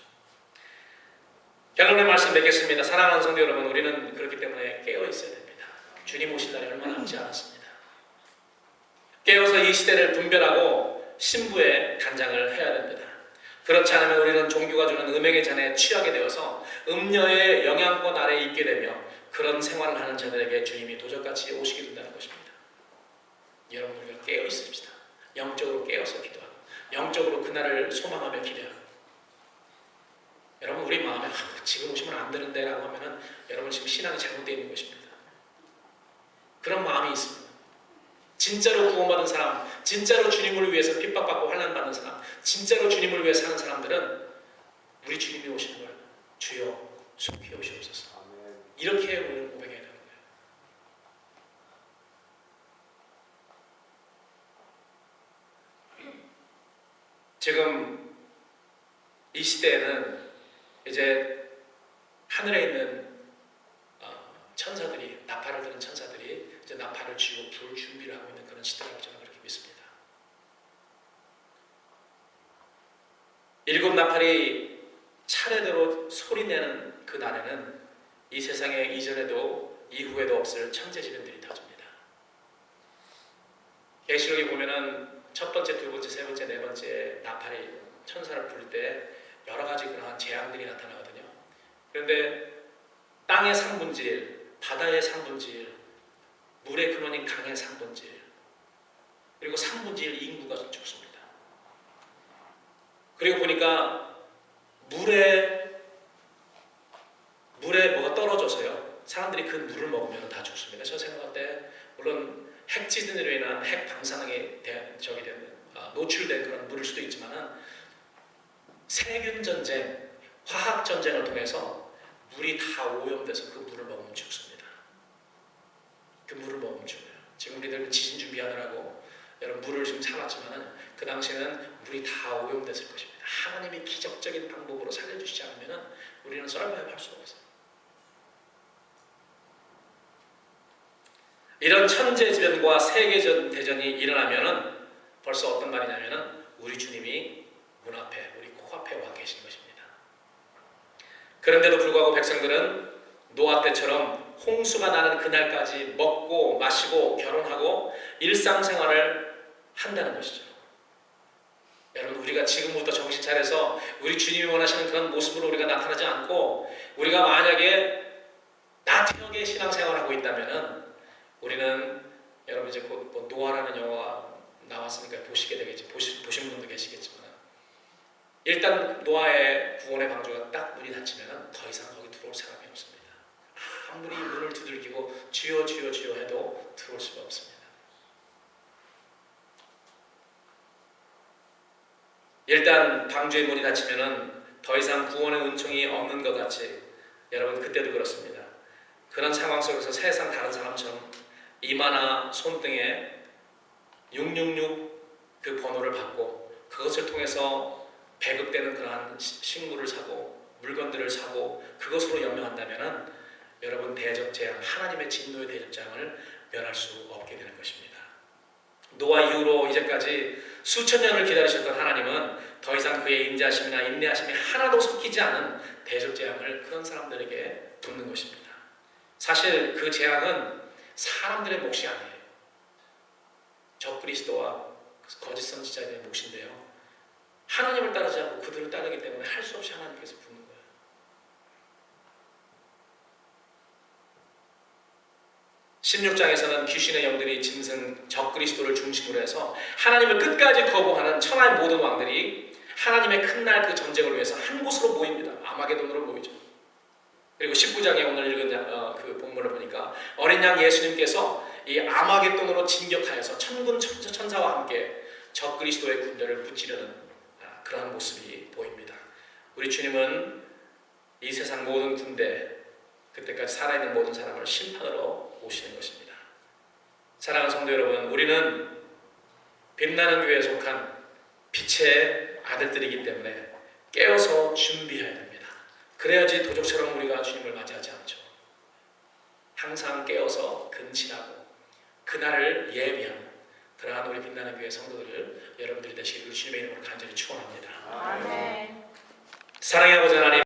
결론의 말씀 맺겠습니다. 사랑하는 성도 여러분, 우리는 그렇기 때문에 깨어 있어야 됩니다. 주님 오실 날이 얼마 남지 않았습니다. 깨어서 이 시대를 분별하고 신부의 간장을 해야 됩니다. 그렇지 않으면 우리는 종교가 주는 음행의 잔에 취하게 되어서 음녀의 영향권 아래에 있게 되며 그런 생활을 하는 자들에게 주님이 도적같이 오시게 된다는 것입니다. 여러분 우리가 깨어 있읍시다. 영적으로 깨어서 기도하고 영적으로 그날을 소망하며 기대하고. 여러분 우리 마음에 지금 오시면 안 되는데 라고 하면은 여러분 지금 신앙이 잘못되어 있는 것입니다. 그런 마음이 있습니다. 진짜로 구원받은 사람, 진짜로 주님을 위해서 핍박받고 환난받는 사람, 진짜로 주님을 위해 사는 사람들은 우리 주님이 오시는 걸 주여 속히 오시옵소서, 이렇게 우리는 고백해야 되는 거예요. 지금 이 시대에는 이제 하늘에 있는 천사들이, 나팔을 드는 천사들이 이제 나팔을 쥐고 불 준비를 하고 있는 그런 시대라고 저는 그렇게 믿습니다. 나팔이 차례대로 소리내는 그 날에는 이 세상에 이전에도 이후에도 없을 천재지변들이 터집니다. 계시록에 보면은 첫 번째, 두 번째, 세 번째, 네 번째 나팔이 천사를 부를 때 여러 가지 그러한 재앙들이 나타나거든요. 그런데 땅의 3분의 1, 바다의 3분의 1, 물의 근원인 강의 3분의 1, 그리고 3분의 1 인구가 죽습니다. 그리고 보니까 물에 뭐가 떨어져서요. 사람들이 그 물을 먹으면 다 죽습니다. 저 생각할 때 물론 핵지진으로 인한 핵 방사능에 노출된 그런 물일 수도 있지만은 세균 전쟁, 화학 전쟁을 통해서 물이 다 오염돼서 그 물을 먹으면 죽습니다. 그 물을 먹으면 죽어요. 지금 우리들 지진 준비하느라고 여러분 물을 지금 사놨지만은 그 당시에는 물이 다 오염됐을 것입니다. 하나님이 기적적인 방법으로 살려주시지 않으면은 우리는 썰바이브 할 수가 없어요. 이런 천재지변과 세계대전이 일어나면은 벌써 어떤 말이냐면은 우리 주님이 문 앞에, 우리 코앞에 와 계신 것입니다. 그런데도 불구하고 백성들은 노아 때처럼 홍수가 나는 그날까지 먹고 마시고 결혼하고 일상생활을 한다는 것이죠. 여러분, 우리가 지금부터 정신 차려서 우리 주님이 원하시는 그런 모습으로 우리가 나타나지 않고 우리가 만약에 나태하게 신앙생활을 하고 있다면은 우리는 여러분 이제 곧 뭐 노아라는 영화가 나왔으니까 보시게 되겠지. 보신 분도 계시겠지만 일단 노아의 구원의 방주가 딱 문이 닫히면 더 이상 거기 들어올 사람이 없습니다. 아무리 문을 두들기고 주여 주여 주여 해도 들어올 수가 없습니다. 일단 방주의 문이 닫히면 더 이상 구원의 은총이 없는 것 같이 여러분 그때도 그렇습니다. 그런 상황 속에서 세상 다른 사람처럼 이마나 손등에 666 그 번호를 받고 그것을 통해서 배급되는 그러한 식물을 사고 물건들을 사고 그것으로 연명한다면 여러분 대접재앙, 하나님의 진노의 대접재앙을 면할 수 없게 되는 것입니다. 노아 이후로 이제까지 수천 년을 기다리셨던 하나님은 더 이상 그의 인자하심이나 인내하심이 하나도 섞이지 않은 대접재앙을 그런 사람들에게 붓는 것입니다. 사실 그 재앙은 사람들의 몫이 아니에요. 적그리스도와 거짓 선지자의 몫인데요. 하나님을 따르지 않고 그들을 따르기 때문에 할 수 없이 하나님께서 붓는 거예요. (16장에서는) 귀신의 영들이 짐승 적그리스도를 중심으로 해서 하나님을 끝까지 거부하는 천하의 모든 왕들이 하나님의 큰 날 그 전쟁을 위해서 한 곳으로 모입니다. 아마게돈으로 모이죠. 그리고 19장에 오늘 읽은 그 본문을 보니까 어린 양 예수님께서 이 아마겟돈으로 진격하여서 천군 천사와 함께 적그리스도의 군대를 무찌르는 그러한 모습이 보입니다. 우리 주님은 이 세상 모든 군대, 그때까지 살아있는 모든 사람을 심판으로 오시는 것입니다. 사랑하는 성도 여러분, 우리는 빛나는 교회에 속한 빛의 아들들이기 때문에 깨어서 준비해야 됩니다. 그래야지 도적처럼 우리가 주님을 맞이하지 않죠. 항상 깨어서 근신하고 그날을 예비하는 그러한 우리 빛나는 교회 성도들을 여러분들이 되시길 주님의 이름으로 간절히 축원합니다. 아멘. 사랑의 아버지 하나님,